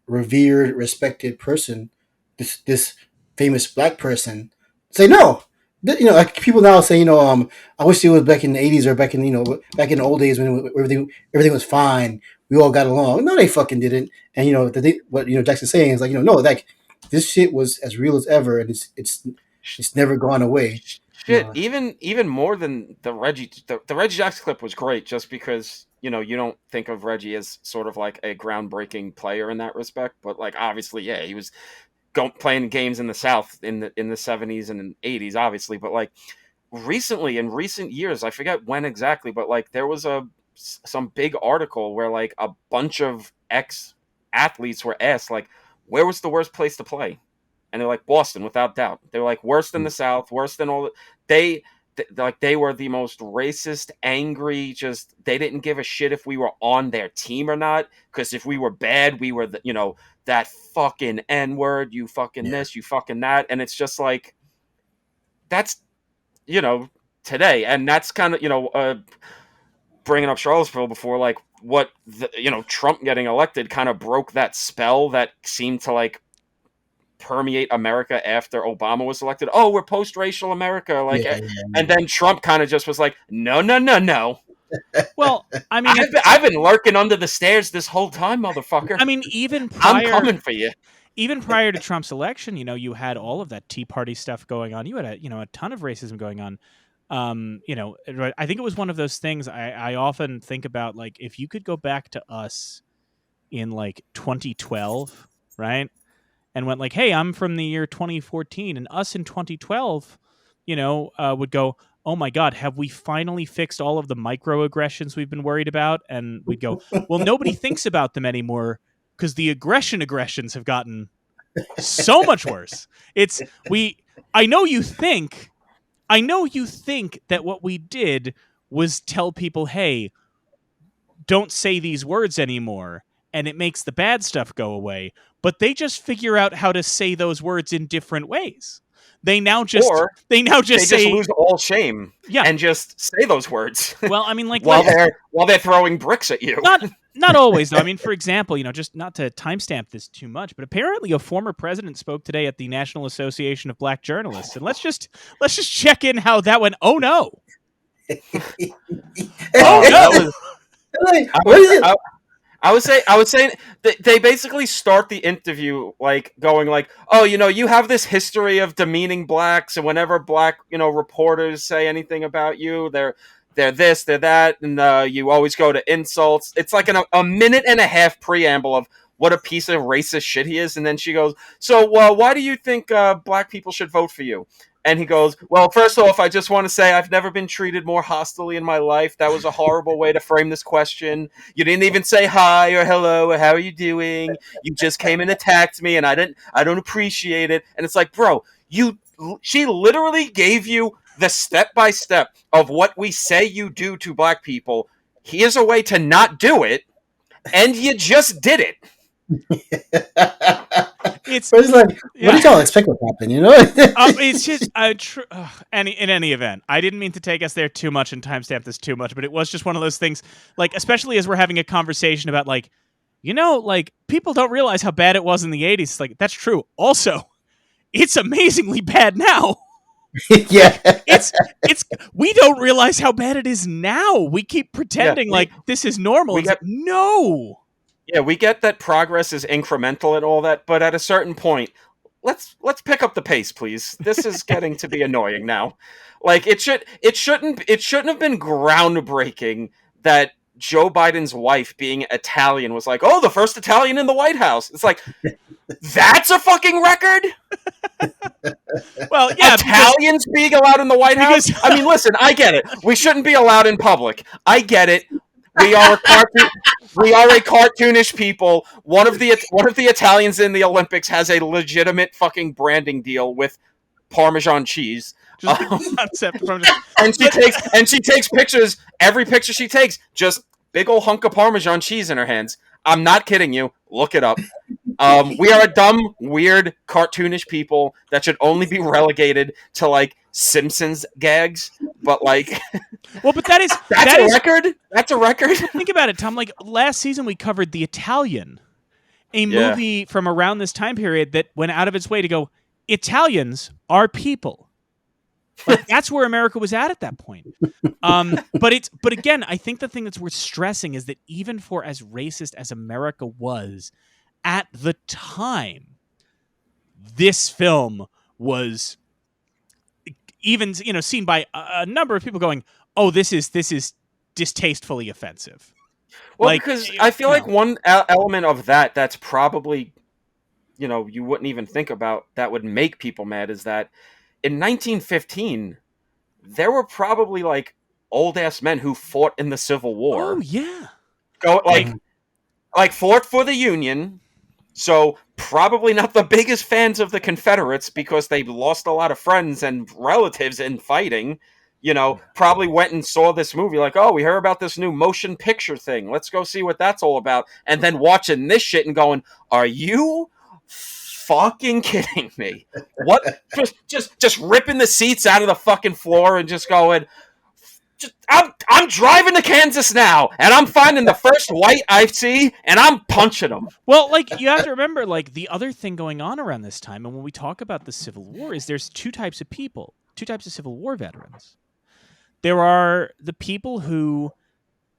revered, respected person, this famous black person, say no. You know, like people now say, you know, I wish it was back in the '80s or back in, you know, back in the old days when everything was fine. We all got along. No, they fucking didn't. And you know, what you know Jackson's saying is like, you know, no, like this shit was as real as ever, and it's never gone away. Shit, No. even more than the Reggie Jackson clip was great, just because you know you don't think of Reggie as sort of like a groundbreaking player in that respect, but like obviously, yeah, he was playing games in the South in the '70s and '80s, obviously, but like recently in recent years, I forget when exactly, but like there was some big article where like a bunch of ex athletes were asked like, where was the worst place to play? And they're like Boston, without doubt. They're like worse than the South, worse than all. They were the most racist, angry. Just they didn't give a shit if we were on their team or not. Because if we were bad, we were that fucking N word. You fucking this, you fucking that, and it's just like that's today, and that's kind of bringing up Charlottesville before, like what Trump getting elected kind of broke that spell that seemed to like permeate America after Obama was elected. Oh, we're post-racial America, like, and then Trump kind of just was like, no. Well, I mean, I've been lurking under the stairs this whole time, motherfucker. I mean, even prior, I'm coming for you. Even prior to Trump's election, you had all of that Tea Party stuff going on. You had a ton of racism going on. I think it was one of those things I often think about, like, if you could go back to us in like 2012, right? And went like, hey, I'm from the year 2014, and us in 2012, would go, oh my God, have we finally fixed all of the microaggressions we've been worried about? And we'd go, well, nobody thinks about them anymore because the aggressions have gotten so much worse. I know you think that what we did was tell people, hey, don't say these words anymore. and it makes the bad stuff go away, but they just figure out how to say those words in different ways. They now just They say, just lose all shame yeah, and just say those words. Well, I mean, like while they're throwing bricks at you. Not always, though. I mean, for example, just not to timestamp this too much, but apparently a former president spoke today at the National Association of Black Journalists, and let's just check in how that went. Oh no! Oh Like, what is it? I would say they basically start the interview like going like, oh, you have this history of demeaning blacks, and whenever black reporters say anything about you, they're this, they're that, and you always go to insults. It's like a minute and a half preamble of what a piece of racist shit he is, and then she goes, so why do you think black people should vote for you? And he goes, well, first off, I just want to say I've never been treated more hostilely in my life. That was a horrible way to frame this question. You didn't even say hi or hello or how are you doing. You just came and attacked me, and I don't appreciate it. And it's like, bro, she literally gave you the step-by-step of what we say you do to black people. Here's a way to not do it, and you just did it. It's like, what did y'all expect would happen? It's just in any event, I didn't mean to take us there too much and timestamp this too much, but it was just one of those things. Like, especially as we're having a conversation about like people don't realize how bad it was in the 80s. It's like, that's true. Also, it's amazingly bad now. Yeah, it's we don't realize how bad it is now. We keep pretending like this is normal. No. Yeah, we get that progress is incremental and all that, but at a certain point, let's pick up the pace, please. This is getting to be annoying now. Like it shouldn't have been groundbreaking that Joe Biden's wife, being Italian, was like, "Oh, the first Italian in the White House." It's like, that's a fucking record. Well, yeah, Italians being allowed in the White House. I mean, listen, I get it. We shouldn't be allowed in public. I get it. We are a cartoonish people. One of the Italians in the Olympics has a legitimate fucking branding deal with Parmesan cheese. And she takes pictures. Every picture she takes, just big old hunk of Parmesan cheese in her hands. I'm not kidding you. Look it up. We are a dumb, weird, cartoonish people that should only be relegated to like Simpsons gags. But like, well, but that's a record. That's a record. Think about it, Tom. Like last season, we covered The Italian, a movie from around this time period that went out of its way to go, Italians are people. Like, that's where America was at that point. But again, I think the thing that's worth stressing is that even for as racist as America was at the time, this film was even seen by a number of people going, "Oh, this is distastefully offensive." Well, because I feel like one element of that's probably you wouldn't even think about that would make people mad is that in 1915 there were probably like old ass men who fought in the Civil War. Oh yeah, like fought for the Union. So probably not the biggest fans of the Confederates because they lost a lot of friends and relatives in fighting. Probably went and saw this movie like, oh, we heard about this new motion picture thing. Let's go see what that's all about. And then watching this shit and going, are you fucking kidding me? What? just ripping the seats out of the fucking floor and just going, I'm driving to Kansas now, and I'm finding the first white I see, and I'm punching them. Well, like, you have to remember, like, the other thing going on around this time, and when we talk about the Civil War, is there's two types of people, two types of Civil War veterans. There are the people who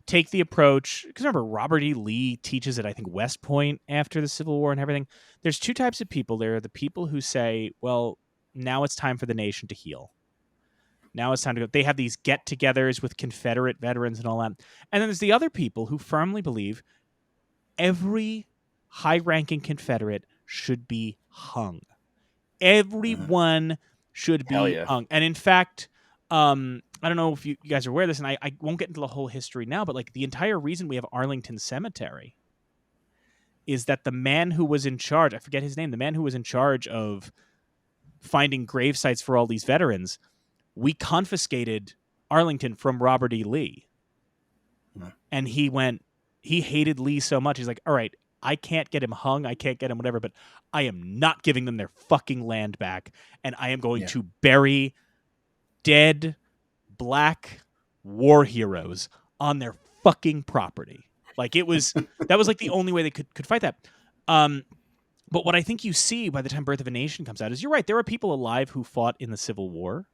take the approach, because remember, Robert E. Lee teaches at, I think, West Point after the Civil War and everything. There's two types of people. There are the people who say, well, now it's time for the nation to heal. Now it's time to go. They have these get-togethers with Confederate veterans and all that. And then there's the other people who firmly believe every high-ranking Confederate should be hung. Everyone should be hung. And in fact, I don't know if you guys are aware of this, and I won't get into the whole history now, but like the entire reason we have Arlington Cemetery is that the man who was in charge, I forget his name, the man who was in charge of finding grave sites for all these veterans, we confiscated Arlington from Robert E. Lee. And he hated Lee so much. He's like, all right, I can't get him hung, I can't get him whatever, but I am not giving them their fucking land back, and I am going to bury dead black war heroes on their fucking property. Like that was like the only way they could fight that. But what I think you see by the time Birth of a Nation comes out is, you're right, there are people alive who fought in the Civil War,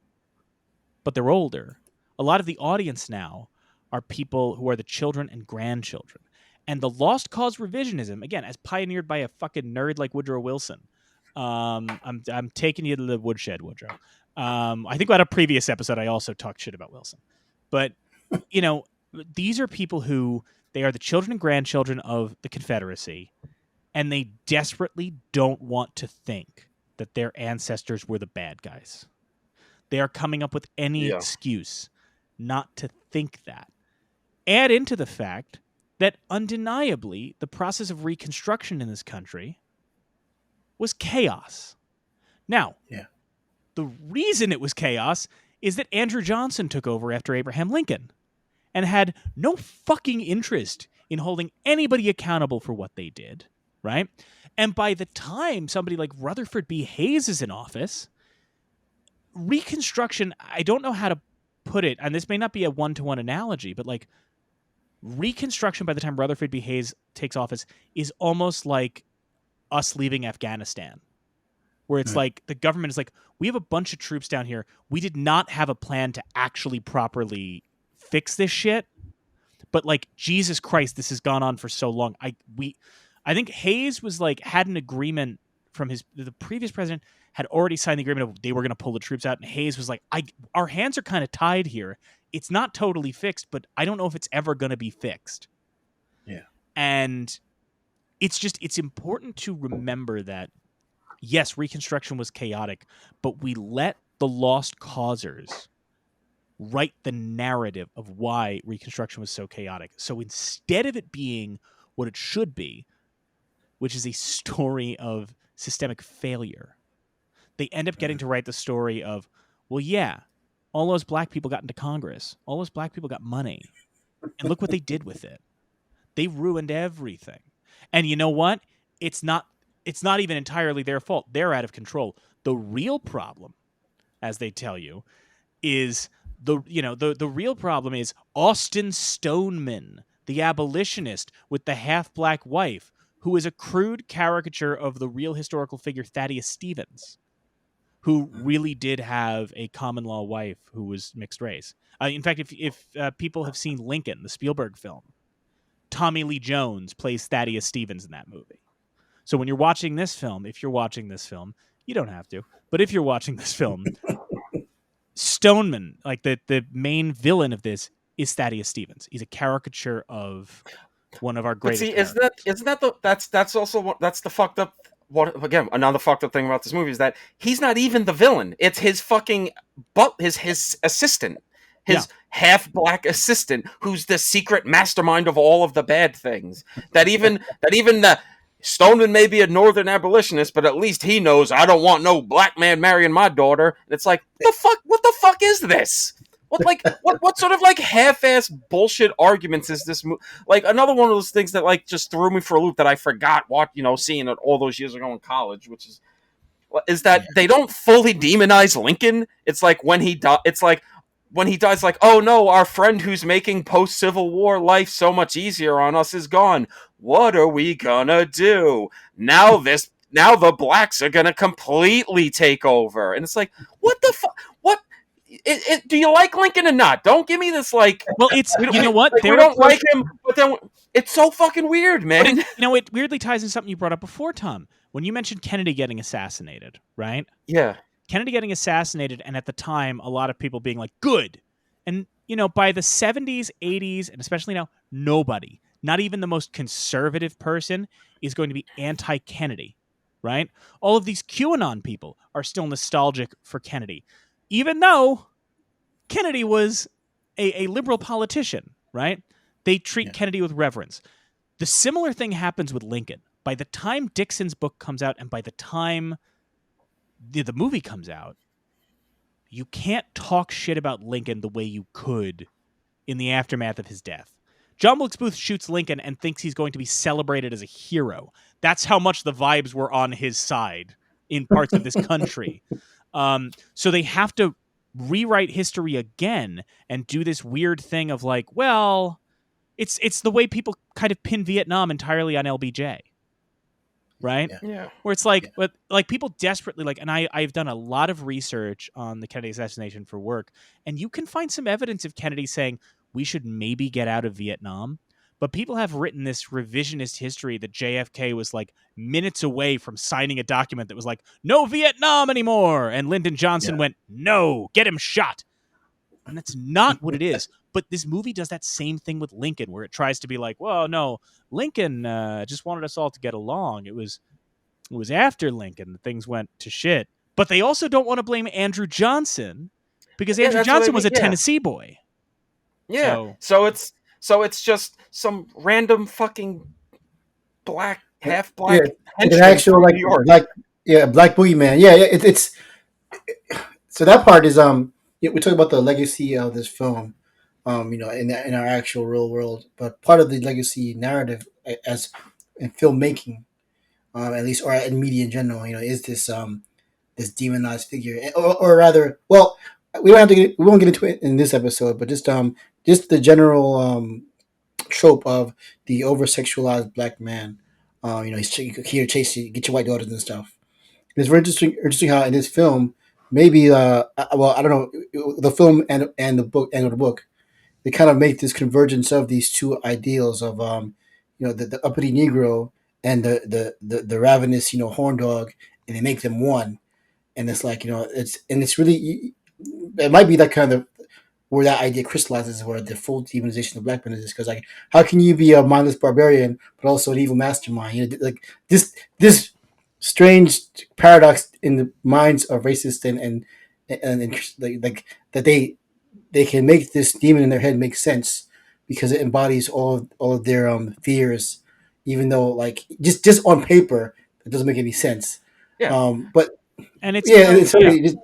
but they're older. A lot of the audience now are people who are the children and grandchildren. And the lost cause revisionism, again, as pioneered by a fucking nerd like Woodrow Wilson. I'm taking you to the woodshed, Woodrow. I think about a previous episode, I also talked shit about Wilson. But, these are people who, they are the children and grandchildren of the Confederacy, and they desperately don't want to think that their ancestors were the bad guys. They are coming up with any excuse not to think that. Add into the fact that undeniably the process of Reconstruction in this country was chaos. Now, the reason it was chaos is that Andrew Johnson took over after Abraham Lincoln and had no fucking interest in holding anybody accountable for what they did, right? And by the time somebody like Rutherford B. Hayes is in office, Reconstruction, I don't know how to put it, and this may not be a one-to-one analogy, but like Reconstruction by the time Rutherford B. Hayes takes office is almost like us leaving Afghanistan, where it's like the government is like, we have a bunch of troops down here. We did not have a plan to actually properly fix this shit. But like, Jesus Christ, this has gone on for so long. I think Hayes was like, had an agreement from the previous president had already signed the agreement of they were going to pull the troops out. And Hayes was like, our hands are kind of tied here. It's not totally fixed, but I don't know if it's ever going to be fixed. Yeah. And it's important to remember that, yes, Reconstruction was chaotic, but we let the lost causers write the narrative of why Reconstruction was so chaotic. So instead of it being what it should be, which is a story of systemic failure, they end up getting to write the story of, well, yeah, all those black people got into Congress. All those black people got money. And look what they did with it. They ruined everything. And you know what? It's not even entirely their fault. They're out of control. The real problem, as they tell you, is the real problem is Austin Stoneman, the abolitionist with the half-black wife, who is a crude caricature of the real historical figure Thaddeus Stevens, who really did have a common law wife who was mixed race. In fact, if people have seen Lincoln, the Spielberg film, Tommy Lee Jones plays Thaddeus Stevens in that movie. So when you're watching this film, if you're watching this film, you don't have to, but if you're watching this film, Stoneman, like the main villain of this, is Thaddeus Stevens. He's a caricature of one of our greatest. But see, that's also that's the fucked up. What again? Another fucked up thing about this movie is that he's not even the villain. It's his fucking his assistant, his half black assistant, who's the secret mastermind of all of the bad things. That even the Stoneman may be a northern abolitionist, but at least he knows I don't want no black man marrying my daughter. And it's like, what the fuck is this? What sort of like half-ass bullshit arguments is this? Like another one of those things that like just threw me for a loop that I forgot seeing it all those years ago in college, which is that they don't fully demonize Lincoln. It's like when he dies, like, oh no, our friend who's making post-Civil War life so much easier on us is gone. What are we gonna do? Now the blacks are gonna completely take over. And it's like, what the fuck? What? Do you like Lincoln or not? Don't give me this like. Well, it's you know what, like, we don't like him, but then it's so fucking weird, man. It weirdly ties in something you brought up before, Tom, when you mentioned Kennedy getting assassinated, right? Yeah. Kennedy getting assassinated, and at the time, a lot of people being like, good. And, by the 70s, 80s, and especially now, nobody, not even the most conservative person, is going to be anti-Kennedy, right? All of these QAnon people are still nostalgic for Kennedy, even though Kennedy was a liberal politician, right? They treat Kennedy with reverence. The similar thing happens with Lincoln. By the time Dixon's book comes out, and by the time the movie comes out, you can't talk shit about Lincoln the way you could in the aftermath of his death. John Wilkes Booth shoots Lincoln and thinks he's going to be celebrated as a hero. That's how much the vibes were on his side in parts of this country. So they have to rewrite history again and do this weird thing of like, well, it's the way people kind of pin Vietnam entirely on LBJ. Right? Yeah. Where it's like, but like people desperately like, and I've done a lot of research on the Kennedy assassination for work, and you can find some evidence of Kennedy saying we should maybe get out of Vietnam. But people have written this revisionist history that JFK was like minutes away from signing a document that was like, no Vietnam anymore. And Lyndon Johnson went, no, get him shot. And that's not what it is. But this movie does that same thing with Lincoln, where it tries to be like, well, no, Lincoln just wanted us all to get along. It was after Lincoln that things went to shit. But they also don't want to blame Andrew Johnson because Andrew Johnson was a Tennessee boy. Yeah. So it's just some random fucking half black an actual like black boogeyman. Yeah, it's so that part is we talk about the legacy of this film, in our actual real world, but part of the legacy narrative as in filmmaking, at least, or in media in general, is this this demonized figure, or rather, well, we won't get into it in this episode, but just the general trope of the over sexualized black man. He's here to chase you, get your white daughters and stuff. It's very interesting how in this film, maybe I don't know, the film and the book, they kind of make this convergence of these two ideals of the uppity Negro and the ravenous horn dog, and they make them one. And it's like it's really, it might be that kind of where that idea crystallizes, where the full demonization of black men is, because like, how can you be a mindless barbarian but also an evil mastermind? Like this strange paradox in the minds of racists and like that they can make this demon in their head make sense because it embodies all of their fears, even though like just on paper it doesn't make any sense. Yeah. But and it's just,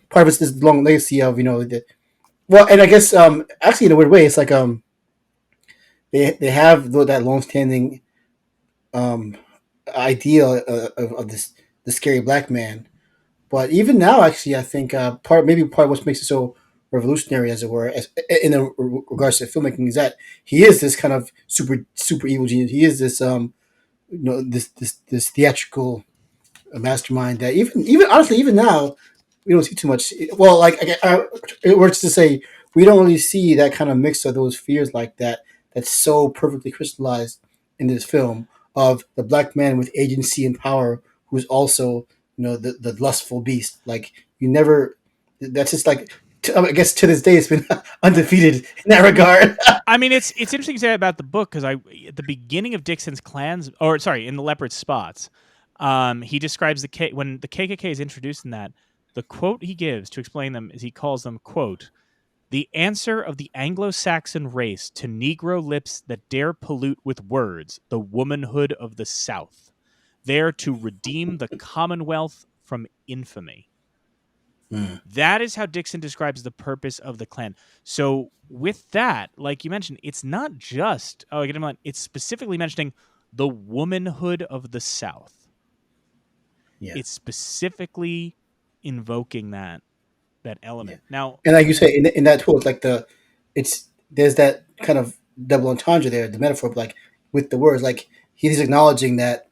part of it's this long legacy of well, and I guess actually in a weird way, it's like they have that long-standing idea of the scary black man, but even now, actually, I think part of what makes it so revolutionary, as it were, in regards to filmmaking, is that he is this kind of super evil genius. He is this this theatrical mastermind that even honestly even now we don't see too much. Well, like it works to say we don't really see that kind of mix of those fears like that. That's so perfectly crystallized in this film of the black man with agency and power, who's also the lustful beast. Like you never. That's just like. I guess to this day it's been undefeated in that regard. I mean, it's interesting to say about the book because at the beginning of Dixon's Klans, or sorry, in the Leopard Spots, he describes when the KKK is introduced in that. The quote he gives to explain them is he calls them, quote, the answer of the Anglo-Saxon race to Negro lips that dare pollute with words the womanhood of the South, there to redeem the Commonwealth from infamy. That is how Dixon describes the purpose of the Klan. So with that, like you mentioned, it's not just, it's specifically mentioning the womanhood of the South. Yeah. It's specifically invoking that element. Yeah. Now, and like you say, in that quote, like there's that kind of double entendre there, the metaphor, like with the words, like he's acknowledging that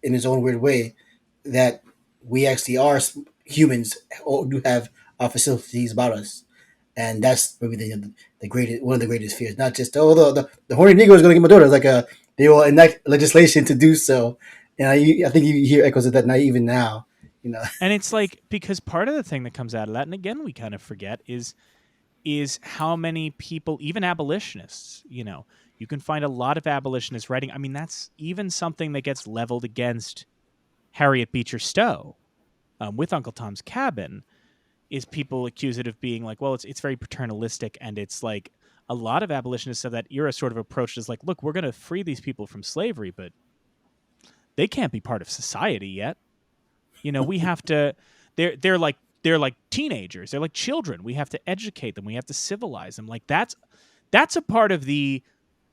in his own weird way that we actually are humans who do have our facilities about us, and that's maybe the greatest, one of the greatest fears. Not just the horny Negro is going to get my daughter. It's like they will enact legislation to do so, and I think you hear echoes of that even now. And it's like, because part of the thing that comes out of that, and again we kind of forget, is how many people, even abolitionists, you can find a lot of abolitionists writing. I mean, that's even something that gets leveled against Harriet Beecher Stowe with Uncle Tom's Cabin, is people accuse it of being like, well, it's very paternalistic, and it's like a lot of abolitionists of that era sort of approached as like, look, we're going to free these people from slavery, but they can't be part of society yet. We have to. They're like teenagers. They're like children. We have to educate them. We have to civilize them. Like that's a part of the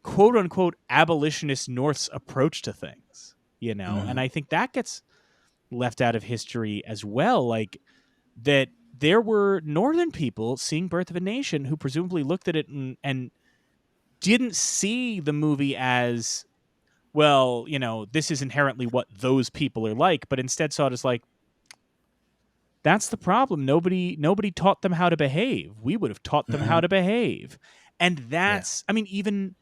quote unquote abolitionist North's approach to things, you know? Mhm. And I think that gets left out of history as well. Like that there were Northern people seeing Birth of a Nation who presumably looked at it and didn't see the movie as, well, you know, this is inherently what those people are like, but instead saw it as like, that's the problem. Nobody taught them how to behave. We would have taught them how to behave. And that's, I mean, even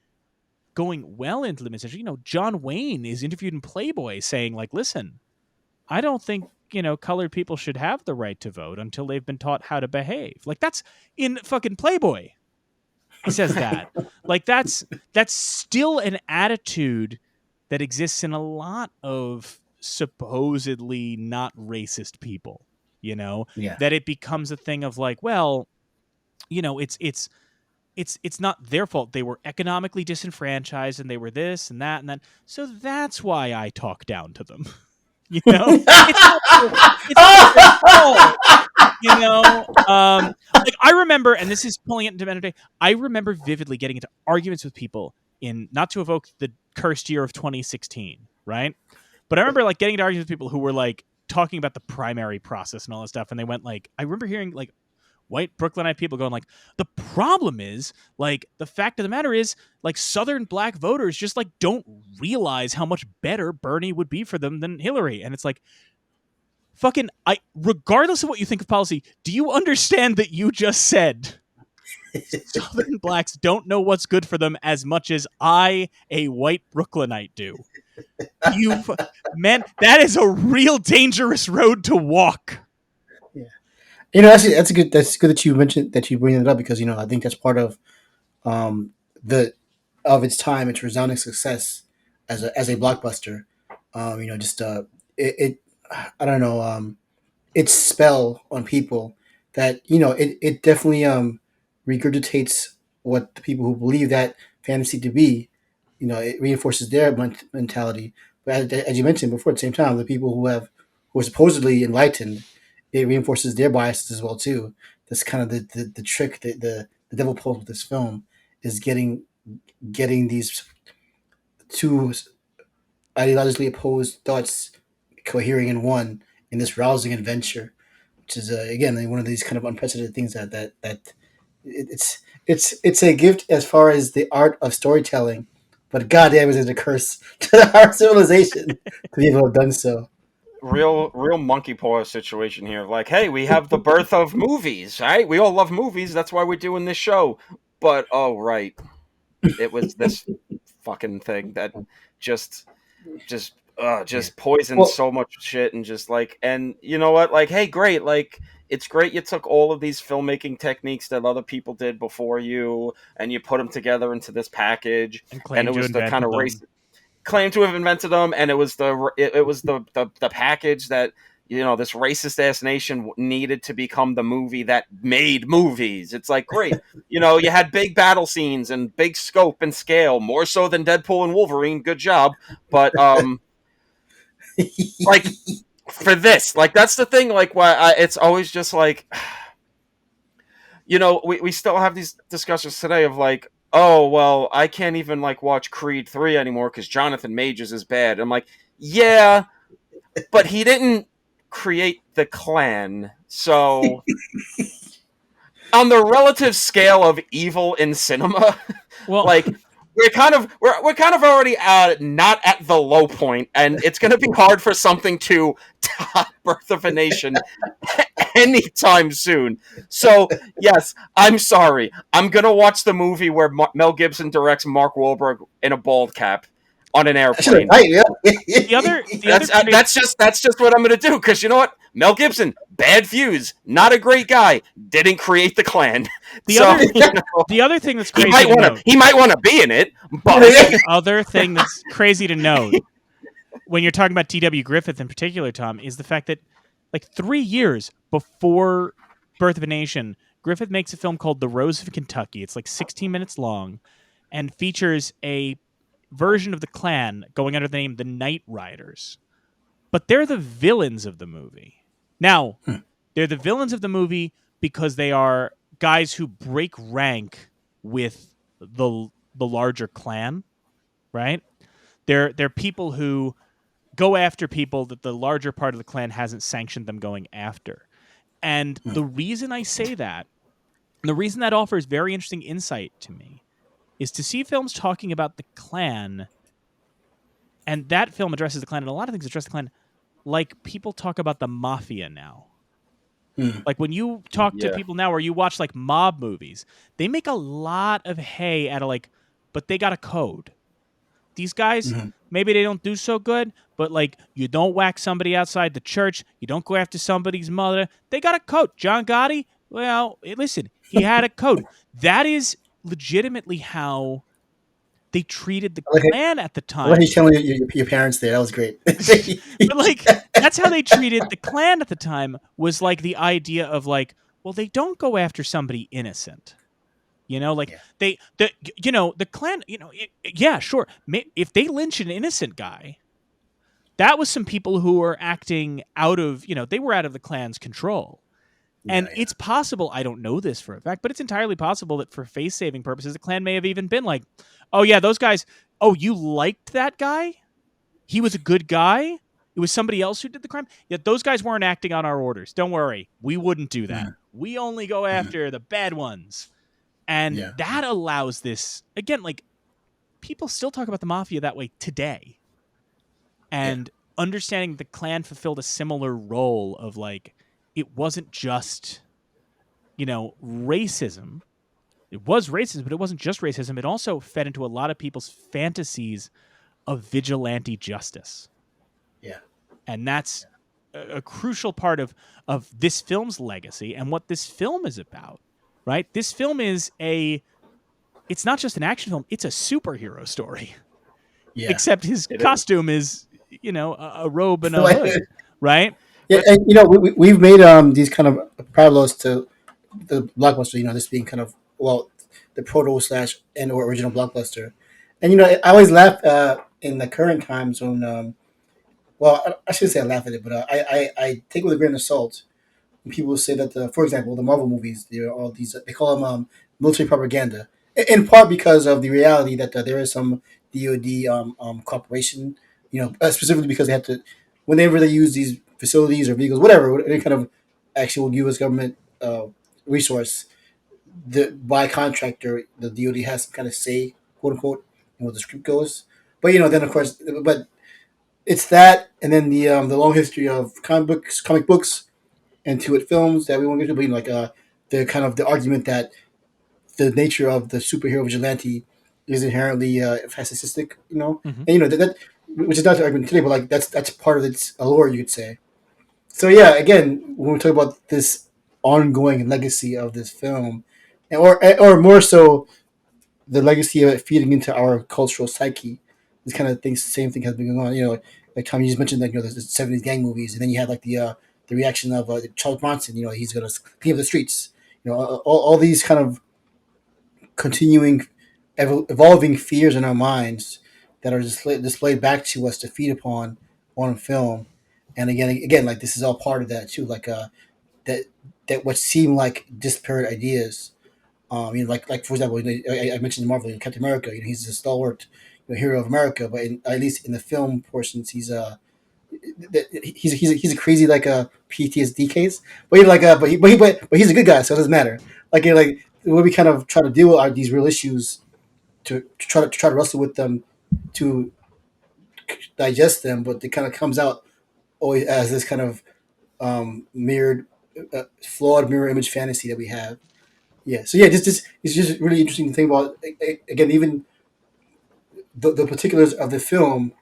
going well into the message, you know, John Wayne is interviewed in Playboy saying like, listen, I don't think, you know, colored people should have the right to vote until they've been taught how to behave. Like that's in fucking Playboy. He says that. Like that's still an attitude that exists in a lot of supposedly not racist people, you know, Yeah. that it becomes a thing of like, well, you know, it's not their fault. They were economically disenfranchised and they were this and that and that. So that's why I talk down to them. You know, it's not their fault. You know, like I remember, and this is pulling it into modern day. I remember vividly getting into arguments with people in, not to evoke the cursed year of 2016, right? But I remember like getting into arguments with people who were like talking about the primary process and all that stuff, and they went like, I remember hearing like white Brooklynite people going like, the problem is like the fact of the matter is like Southern black voters just like don't realize how much better Bernie would be for them than Hillary, and it's like, fucking, regardless of what you think of policy, do you understand that you just said Southern blacks don't know what's good for them as much as I, a white Brooklynite, do? Man, that is a real dangerous road to walk. Yeah, you know, that's good. That's good that you mentioned that you bring it up, because you know I think that's part of the of its time, its resounding success as a blockbuster. You know, just it I don't know, its spell on people, that you know it definitely regurgitates what the people who believe that fantasy to be. You know, it reinforces their mentality. But as you mentioned before, at the same time, the people who are supposedly enlightened, it reinforces their biases as well too. That's kind of the trick that the devil pulls with this film, is getting these two ideologically opposed thoughts cohering in one, in this rousing adventure, which is again one of these kind of unprecedented things that it's a gift as far as the art of storytelling, but goddamn, is it a curse to our civilization to be able to have done so. Real monkey paw situation here. Like, hey, we have the birth of movies, right? We all love movies. That's why we're doing this show. But oh, right, it was this fucking thing that just poisoned Well, so much shit, and just like, and you know what? Like, hey, great. Like, it's great you took all of these filmmaking techniques that other people did before you, and you put them together into this package, And and claim it to was the kind invented of race them. claimed to have invented them, and it was the package that, you know, this racist ass nation needed to become the movie that made movies. It's like, great, you know, you had big battle scenes and big scope and scale, more so than Deadpool and Wolverine. Good job, but like, for this, like, that's the thing. Like, why it's always just like, you know, we still have these discussions today of like, oh, well, I can't even like watch Creed 3 anymore because Jonathan Majors is bad. I'm like, yeah, but he didn't create the Klan. So on the relative scale of evil in cinema, Well, like, we're kind of already not at the low point, and it's going to be hard for something to top Birth of a Nation anytime soon. So yes, I'm sorry. I'm going to watch the movie where Mel Gibson directs Mark Wahlberg in a bald cap on an airplane. right, yeah. the other That's just what I'm going to do, because you know what? Mel Gibson, bad views, not a great guy, didn't create the Klan. The So, other- you know, the other thing that's he crazy might want to be in it, but the other thing that's crazy to note when you're talking about T.W. Griffith in particular, Tom, is the fact that like 3 years before Birth of a Nation, Griffith makes a film called The Rose of Kentucky. It's like 16 minutes long and features a version of the Klan going under the name the Night Riders. But they're the villains of the movie. Now, they're the villains of the movie because they are guys who break rank with the the larger clan, right? They're people who go after people that the larger part of the clan hasn't sanctioned them going after. And the reason I say that, and the reason that offers very interesting insight to me, is to see films talking about the clan, and that film addresses the clan, and a lot of things address the clan, like people talk about the mafia now. Like when you talk to people now or you watch like mob movies, they make a lot of hay out of like, but they got a code. These guys, maybe they don't do so good, but like you don't whack somebody outside the church. You don't go after somebody's mother. They got a code. John Gotti, well, listen, he had a code. That is legitimately how they treated the clan at the I like time. you telling your parents there. That was great. But like that's how they treated the clan at the time, was like the idea of like, well, they don't go after somebody innocent. You know, like the clan, yeah, sure. If they lynch an innocent guy, that was some people who were acting out of, they were out of the clan's control. And it's possible, I don't know this for a fact, but it's entirely possible that for face-saving purposes, the clan may have even been like, oh yeah, those guys, oh, you liked that guy? He was a good guy? It was somebody else who did the crime? Yet those guys weren't acting on our orders. Don't worry. We wouldn't do that. We only go after the bad ones. And that allows this, again, like, people still talk about the mafia that way today. And understanding the clan fulfilled a similar role of, like, it wasn't just, racism. It was racism, but it wasn't just racism. It also fed into a lot of people's fantasies of vigilante justice. Yeah. And that's a crucial part of this film's legacy and what this film is about. Right? This film is it's not just an action film, it's a superhero story. Yeah. Except his costume is, a robe and a hood, right? Yeah, and we've made these kind of parallels to the blockbuster, this being kind of, the proto / and or original blockbuster. And I always laugh in the current times when I shouldn't say I laugh at it, but I take it with a grain of salt. People say that, for example, the Marvel movies, all these, they call them military propaganda, in part because of the reality that there is some DoD cooperation, specifically because they have to, whenever they use these facilities or vehicles, whatever, any kind of actual U.S. government resource, by contractor, the DoD has some kind of say, quote unquote, in what the script goes. But then of course, but it's that, and then the long history of comic books and to it films that we won't get to, but the kind of the argument that the nature of the superhero vigilante is inherently fascistic, and that which is not the argument today, but like that's part of its allure, you could say. So yeah, again, when we talk about this ongoing legacy of this film, or more so, the legacy of it feeding into our cultural psyche, this kind of thing, same thing has been going on. Like Tom, you just mentioned, like the '70s gang movies, and then you had like the reaction of Charles Bronson. He's going to clean up the streets. All these kind of continuing, evolving fears in our minds that are displayed back to us to feed upon on film. And again, like this is all part of that too. Like that what seem like disparate ideas. Like for example, I mentioned Marvel, Captain America. He's a stalwart hero of America, but at least in the film portions, he's a crazy like a PTSD case. But he's a good guy, so it doesn't matter. Like what we kind of try to deal with are these real issues to try to wrestle with them, to digest them, but it kind of comes out always as this kind of mirrored, flawed mirror image fantasy that we have. Yeah. So yeah, this it's just really interesting to think about. Again, even the particulars of the film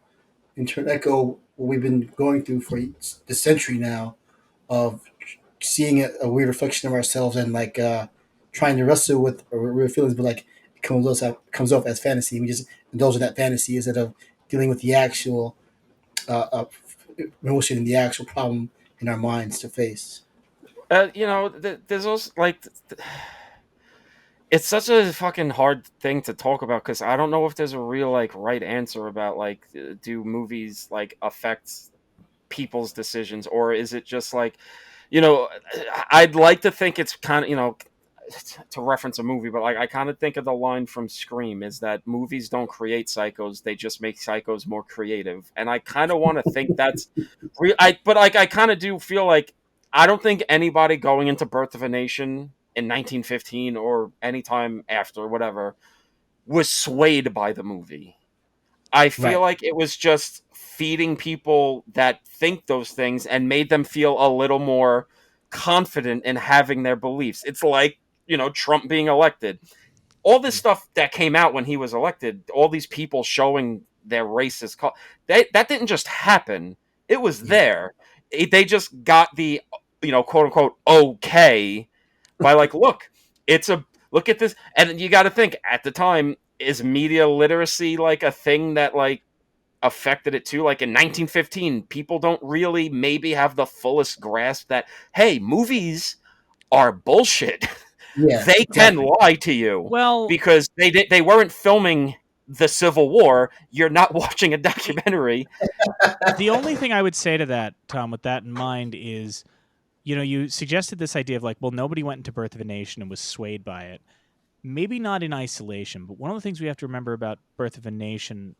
in turn echo what we've been going through for the century now, of seeing a weird reflection of ourselves and like trying to wrestle with real feelings, but like it comes off as fantasy. We just indulge in that fantasy instead of dealing with the actual emotion and the actual problem in our minds to face. There's also like, it's such a fucking hard thing to talk about because I don't know if there's a real like right answer about like, do movies like affect people's decisions, or is it just like, I'd like to think it's kind of, to reference a movie, but like I kind of think of the line from Scream is that movies don't create psychos; they just make psychos more creative. And I kind of want to think that's but like I kind of do feel like I don't think anybody going into Birth of a Nation in 1915 or any time after, whatever, was swayed by the movie. I feel Right. like it was just feeding people that think those things and made them feel a little more confident in having their beliefs. It's like, Trump being elected. All this stuff that came out when he was elected, all these people showing their racist that didn't just happen. It was Yeah. there. They just got the, quote unquote okay by like, look at this. And you got to think at the time, is media literacy like a thing that like affected it too? Like in 1915, people don't really maybe have the fullest grasp that, hey, movies are bullshit. Yeah. They can Exactly. lie to you Well, because they weren't filming the Civil War. You're not watching a documentary. the only thing I would say to that, Tom, with that in mind is, you suggested this idea of like, well, nobody went into Birth of a Nation and was swayed by it. Maybe not in isolation, but one of the things we have to remember about Birth of a Nation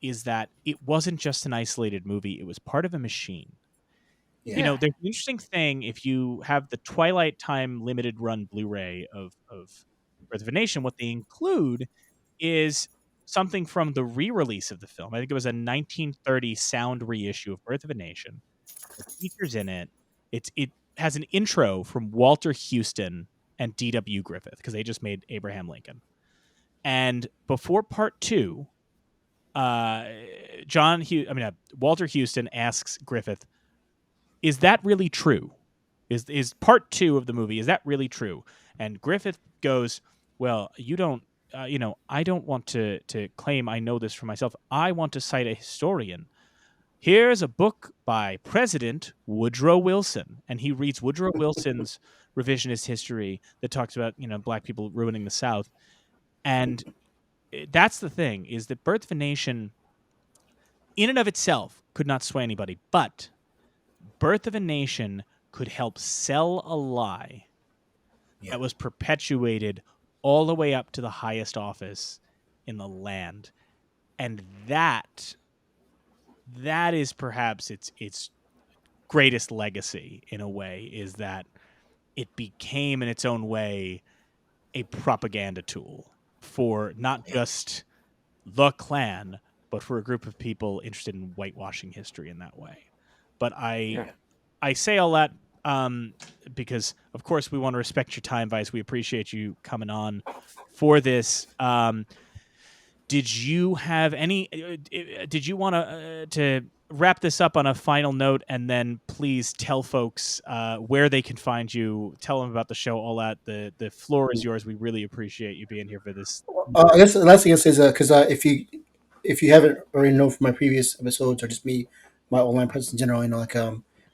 is that it wasn't just an isolated movie, it was part of a machine. Yeah. There's an interesting thing if you have the Twilight Time limited run Blu-ray of Birth of a Nation, what they include is something from the re-release of the film. I think it was a 1930 sound reissue of Birth of a Nation. The features in it, it has an intro from Walter Houston and D.W. Griffith, because they just made Abraham Lincoln. And before part 2, Walter Houston asks Griffith, "Is that really true? Is part 2 of the movie, is that really true?" And Griffith goes, "Well, you don't, I don't want to claim I know this for myself. I want to cite a historian. Here's a book by President Woodrow Wilson." And he reads Woodrow Wilson's revisionist history that talks about, black people ruining the South. And that's the thing, is that Birth of a Nation in and of itself could not sway anybody, but Birth of a Nation could help sell a lie that was perpetuated all the way up to the highest office in the land. And that is perhaps its greatest legacy, in a way, is that it became in its own way a propaganda tool for not just the Klan, but for a group of people interested in whitewashing history in that way. But I say all that because, of course, we want to respect your time, Vice. We appreciate you coming on for this. Did you have any? Did you want to wrap this up on a final note, and then please tell folks where they can find you? Tell them about the show. All that. The floor is yours. We really appreciate you being here for this. I guess the last thing I say is because if you haven't already known from my previous episodes or just me, my online presence in general,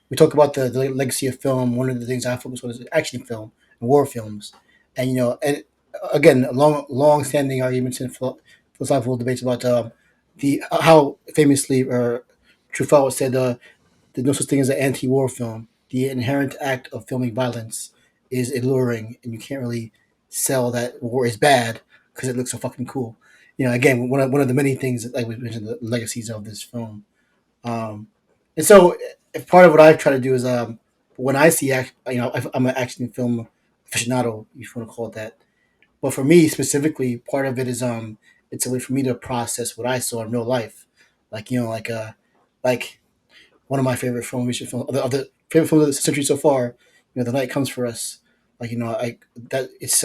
we talk about the legacy of film. One of the things I focus on is action film and war films, and and again, long standing arguments and philosophical debates about the how famously Truffaut said there's no such thing as an anti-war film. The inherent act of filming violence is alluring, and you can't really sell that war is bad because it looks so fucking cool. Again, one of the many things that, like we mentioned, the legacies of this film. And so, if part of what I try to do is, when I see, I'm an action film aficionado, if you want to call it that. But for me specifically, part of it is, it's a way for me to process what I saw in real life, like one of my favorite of the favorite films of the century so far. The Night Comes for Us. That it's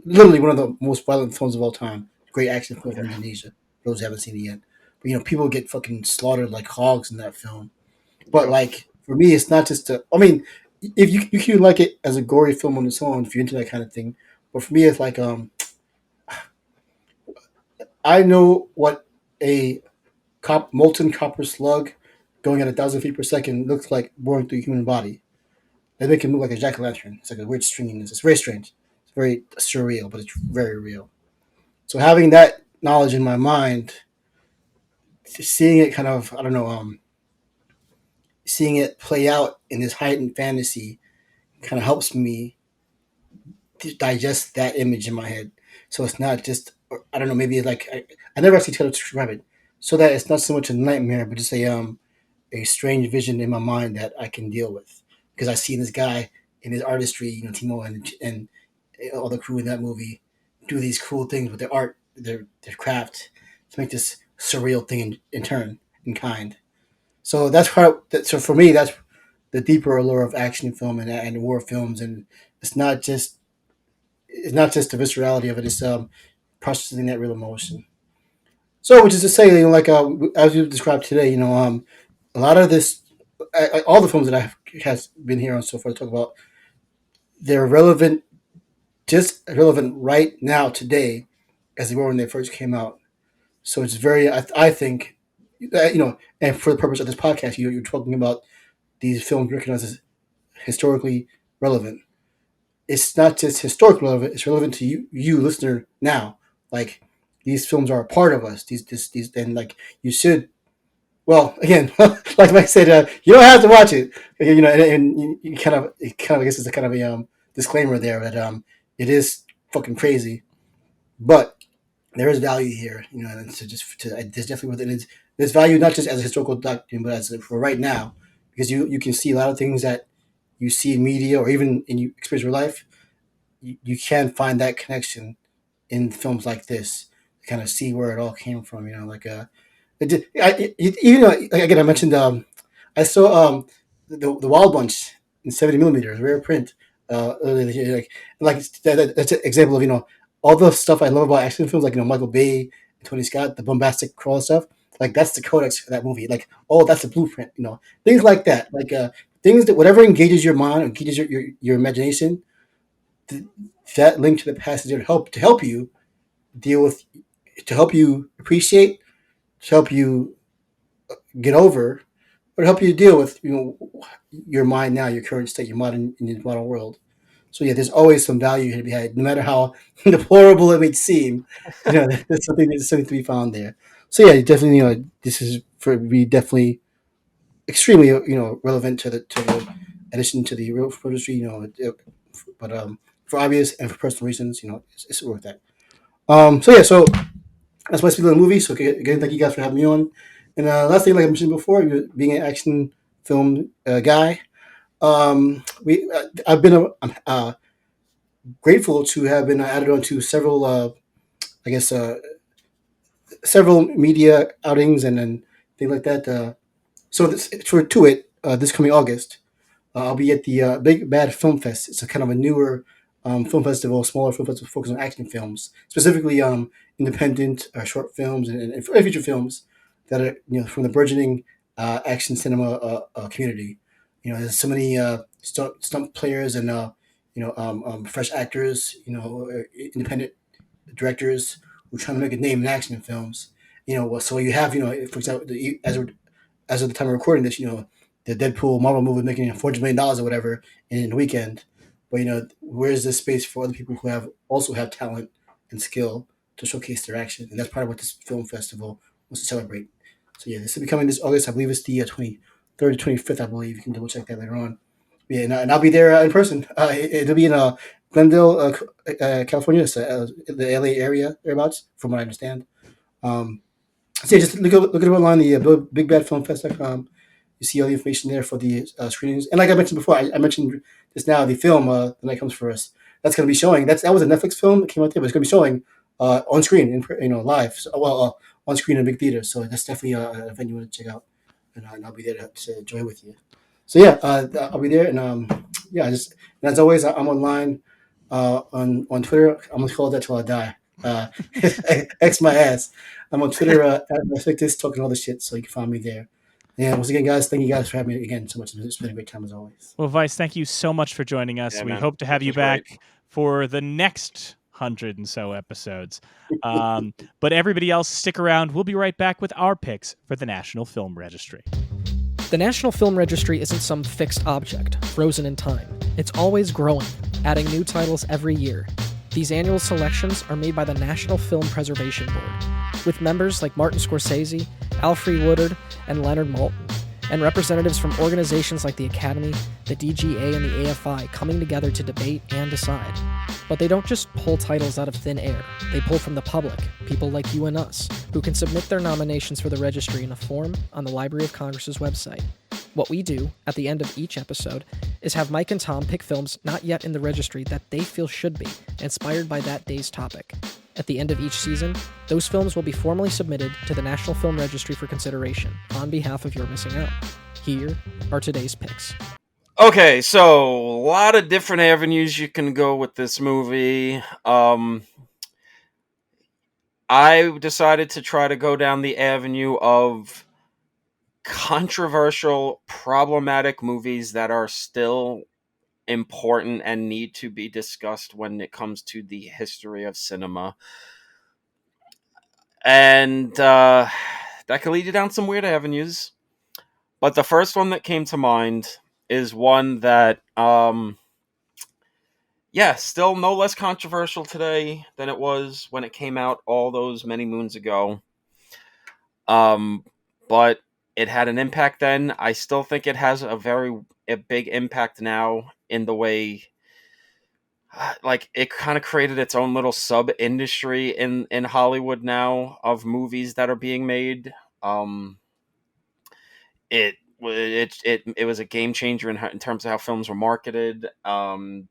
literally one of the most violent films of all time. Great action film from Indonesia. For those who haven't seen it yet, but people get fucking slaughtered like hogs in that film. But like for me, it's not just I mean, if you can like it as a gory film on its own, if you're into that kind of thing. But for me, it's like I know what a molten copper slug going at 1,000 feet per second looks like boring through a human body. They make it look like a jack o' lantern. It's like a weird stringiness. It's very strange. It's very surreal, but it's very real. So having that knowledge in my mind, seeing it kind of, I don't know, seeing it play out in this heightened fantasy kind of helps me digest that image in my head. So it's not just, I don't know, maybe like I never actually try to describe it, so that it's not so much a nightmare, but just a strange vision in my mind that I can deal with, because I see this guy in his artistry, Timo and all the crew in that movie do these cool things with their art, their craft, to make this surreal thing in turn in kind. So that's so for me, that's the deeper allure of action film and war films, and it's not just the viscerality of it; it's processing that real emotion. So, which is to say, like as you described today, a lot of this, all the films that I has been here on so far to talk about, they're relevant, just relevant right now today, as they were when they first came out. So it's very, I think, and for the purpose of this podcast, you're talking about these films recognized as historically relevant. It's not just historically relevant; it's relevant to you listener now. Like, these films are a part of us. These, and like you should. Well, again, like Mike said, you don't have to watch it. And you I guess it's a kind of a disclaimer there that it is fucking crazy, but there is value here. And there's definitely within it. There's value not just as a historical document, but as for right now, because you can see a lot of things that you see in media or even in you experience your life. You can find that connection in films like this to kind of see where it all came from. Even though, again, I mentioned I saw the Wild Bunch in 70 millimeters, rare print. Earlier this year, that's an example of all the stuff I love about action films, like Michael Bay and Tony Scott, the bombastic crawl stuff. Like, that's the codex for that movie. Like, oh, that's the blueprint. Things like that. Like things that whatever engages your mind, engages your imagination. That link to the past is there to help you deal with, to help you appreciate, to help you get over, or to help you deal with your mind now, your current state, in your modern world. So yeah, there's always some value here to be had, no matter how deplorable it may seem. There's something to be found there. So yeah, definitely, this is for me definitely extremely relevant to the addition to the real industry. But for obvious and for personal reasons, it's worth that. So that's why I speak of the movie. So again, thank you guys for having me on. And last thing, like I mentioned before, being an action film guy, I've been grateful to have been added onto several, several media outings and things like that. So this coming August, I'll be at the Big Bad Film Fest. It's a kind of a newer film festival, smaller film festival focused on action films, specifically independent short films and feature films that are from the burgeoning action cinema community. There's so many stunt players and fresh actors, independent directors who are trying to make a name in action films. So you have, for example, as of the time of recording this, the Deadpool Marvel movie making $400 million or whatever in a weekend. But where's this space for other people who also have talent and skill to showcase their action? And that's part of what this film festival wants to celebrate. So yeah, this will be coming this August. I believe it's the 23rd to 25th. I believe you can double check that later on. Yeah, and I'll be there in person. It'll be in Glendale, California, so, the LA area thereabouts, from what I understand. So yeah, just look it up online, the bigbadfilmfest.com. You see all the information there for the screenings. And like I mentioned before, I mentioned just now the film, The Night Comes For Us. That's going to be showing. That was a Netflix film that came out there, but it's going to be showing on screen, live. So, on screen in a big theater. So that's definitely an event you want to check out. And I'll be there to enjoy with you. So yeah, I'll be there. And and as always, I'm online on Twitter. I'm going to call that till I die. X my ass. I'm on Twitter at VyceVictus, talking all this shit, so you can find me there. And once again, guys, thank you guys for having me again so much. It's been a great time as always. Well, Vice, thank you so much for joining us. Yeah, we man. hope to have This you was back great. for the next 100 and so episodes. But everybody else, stick around. We'll be right back with our picks for the National Film Registry. The National Film Registry isn't some fixed object, frozen in time. It's always growing, adding new titles every year. These annual selections are made by the National Film Preservation Board, with members like Martin Scorsese, Alfre Woodard, and Leonard Maltin. and representatives from organizations like the Academy, the DGA, and the AFI coming together to debate and decide. But they don't just pull titles out of thin air. They pull from the public, people like you and us, who can submit their nominations for the registry in a form on the Library of Congress's website. What we do, at the end of each episode, is have Mike and Tom pick films not yet in the registry that they feel should be, inspired by that day's topic. At the end of each season, those films will be formally submitted to the National Film Registry for consideration, on behalf of You're Missing Out. Here are today's picks. Okay, so a lot of different avenues you can go with this movie. I decided to try to go down the avenue of controversial, problematic movies that are still important and need to be discussed when it comes to the history of cinema. And that could lead you down some weird avenues. But the first one that came to mind is one that, still no less controversial today than it was when it came out all those many moons ago. But it had an impact then. I still think it has a big impact now in the way, like, it kind of created its own little sub-industry in Hollywood now of movies that are being made. It was a game changer in terms of how films were marketed. In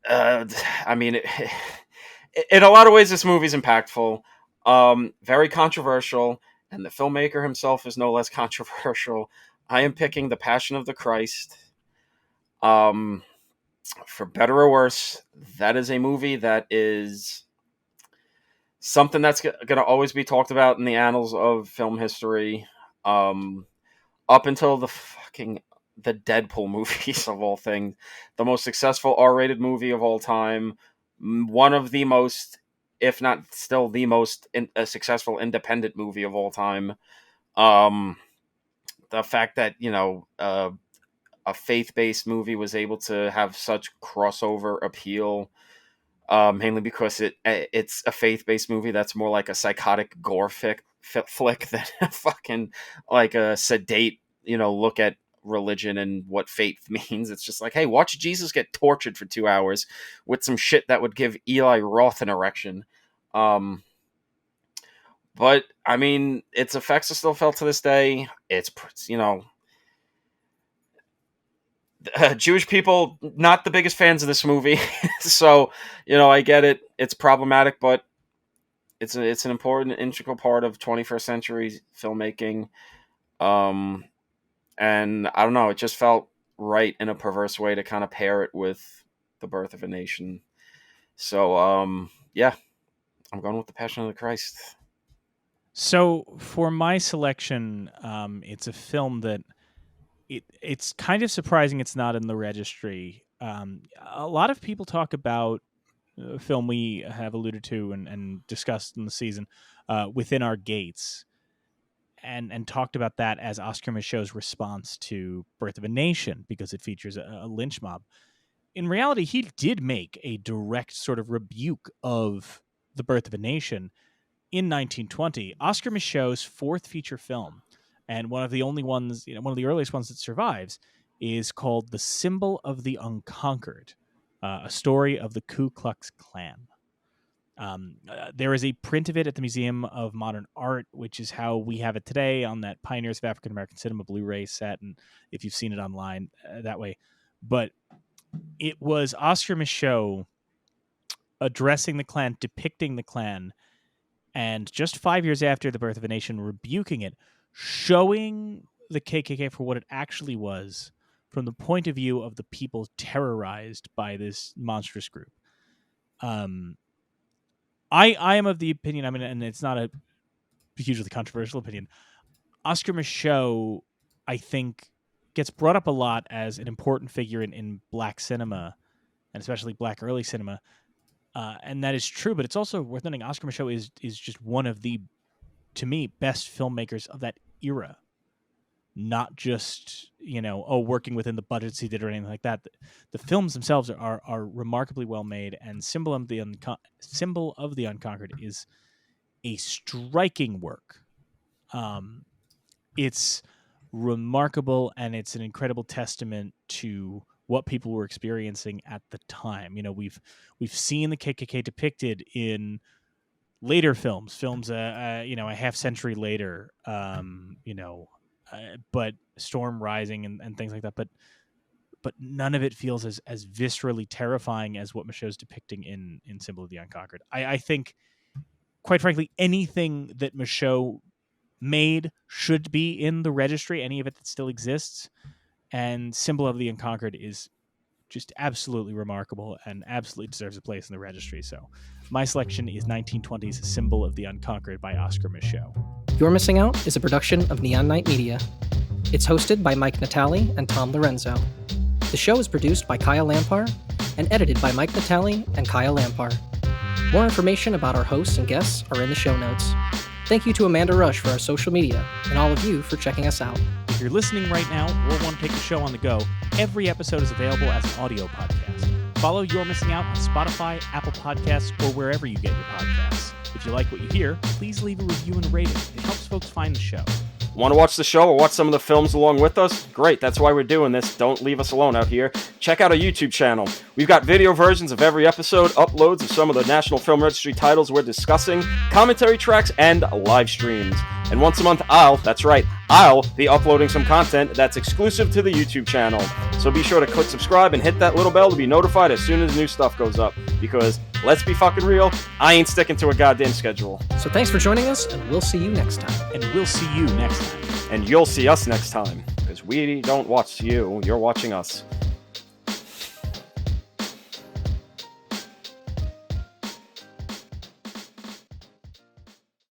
a lot of ways, this movie's impactful, very controversial, and the filmmaker himself is no less controversial. I am picking The Passion of the Christ. For better or worse, that is a movie that is something that's going to always be talked about in the annals of film history. Up until the Deadpool movies of all things, the most successful R-rated movie of all time, one of the most, if not still the most successful independent movie of all time. The fact that, a faith-based movie was able to have such crossover appeal, mainly because it's a faith-based movie that's more like a psychotic gore flick than a fucking like a sedate, look at religion and what faith means. It's just like, hey, watch Jesus get tortured for 2 hours with some shit that would give Eli Roth an erection. But I mean, its effects are still felt to this day. It's, Jewish people, not the biggest fans of this movie. So, I get it. It's problematic, but it's an important, integral part of 21st century filmmaking. And I don't know, it just felt right in a perverse way to kind of pair it with The Birth of a Nation. So, I'm going with The Passion of the Christ. So for my selection, it's a film that it's kind of surprising it's not in the registry. A lot of people talk about a film we have alluded to and discussed in the season, Within Our Gates, and talked about that as Oscar Michaud's response to Birth of a Nation because it features a lynch mob. In reality, he did make a direct sort of rebuke of The Birth of a Nation in 1920. Oscar Michaud's fourth feature film, and one of the only ones, one of the earliest ones that survives, is called The Symbol of the Unconquered, a story of the Ku Klux Klan. There is a print of it at the Museum of Modern Art, which is how we have it today on that Pioneers of African American Cinema Blu-ray set, and if you've seen it online, that way. But it was Oscar Michaud addressing the Klan, depicting the Klan, and just 5 years after The Birth of a Nation, rebuking it, showing the KKK for what it actually was from the point of view of the people terrorized by this monstrous group. I am of the opinion, and it's not a hugely controversial opinion, Oscar Michaud, I think, gets brought up a lot as an important figure in black cinema, and especially black early cinema. And that is true, but it's also worth noting Oscar Michaud is just one of the, to me, best filmmakers of that era. Not just, working within the budgets he did or anything like that. The films themselves are remarkably well made, and Symbol of the Unconquered is a striking work. it's remarkable, and it's an incredible testament to what people were experiencing at the time. We've seen the KKK depicted in later films, a half century later, but Storm Rising and things like that. But none of it feels as viscerally terrifying as what Michaud's depicting in Symbol of the Unconquered. I think, quite frankly, anything that Michaud made should be in the registry, any of it that still exists. And Symbol of the Unconquered is just absolutely remarkable and absolutely deserves a place in the registry. So my selection is 1920's Symbol of the Unconquered by Oscar Michaud. You're Missing Out is a production of Neon Night Media. It's hosted by Mike Natali and Tom Lorenzo. The show is produced by Kyle Lampar and edited by Mike Natali and Kyle Lampar. More information about our hosts and guests are in the show notes. Thank you to Amanda Rush for our social media, and all of you for checking us out. If you're listening right now or want to take the show on the go, every episode is available as an audio podcast. Follow You're Missing Out on Spotify, Apple Podcasts, or wherever you get your podcasts. If you like what you hear, please leave a review and a rating. It helps folks find the show. Want to watch the show or watch some of the films along with us? Great, that's why we're doing this. Don't leave us alone out here. Check out our YouTube channel. We've got video versions of every episode, uploads of some of the National Film Registry titles we're discussing, commentary tracks, and live streams. And once a month, I'll be uploading some content that's exclusive to the YouTube channel. So be sure to click subscribe and hit that little bell to be notified as soon as new stuff goes up. Because, let's be fucking real, I ain't sticking to a goddamn schedule. So thanks for joining us, and we'll see you next time. And we'll see you next time. And you'll see us next time. Because we don't watch you, you're watching us.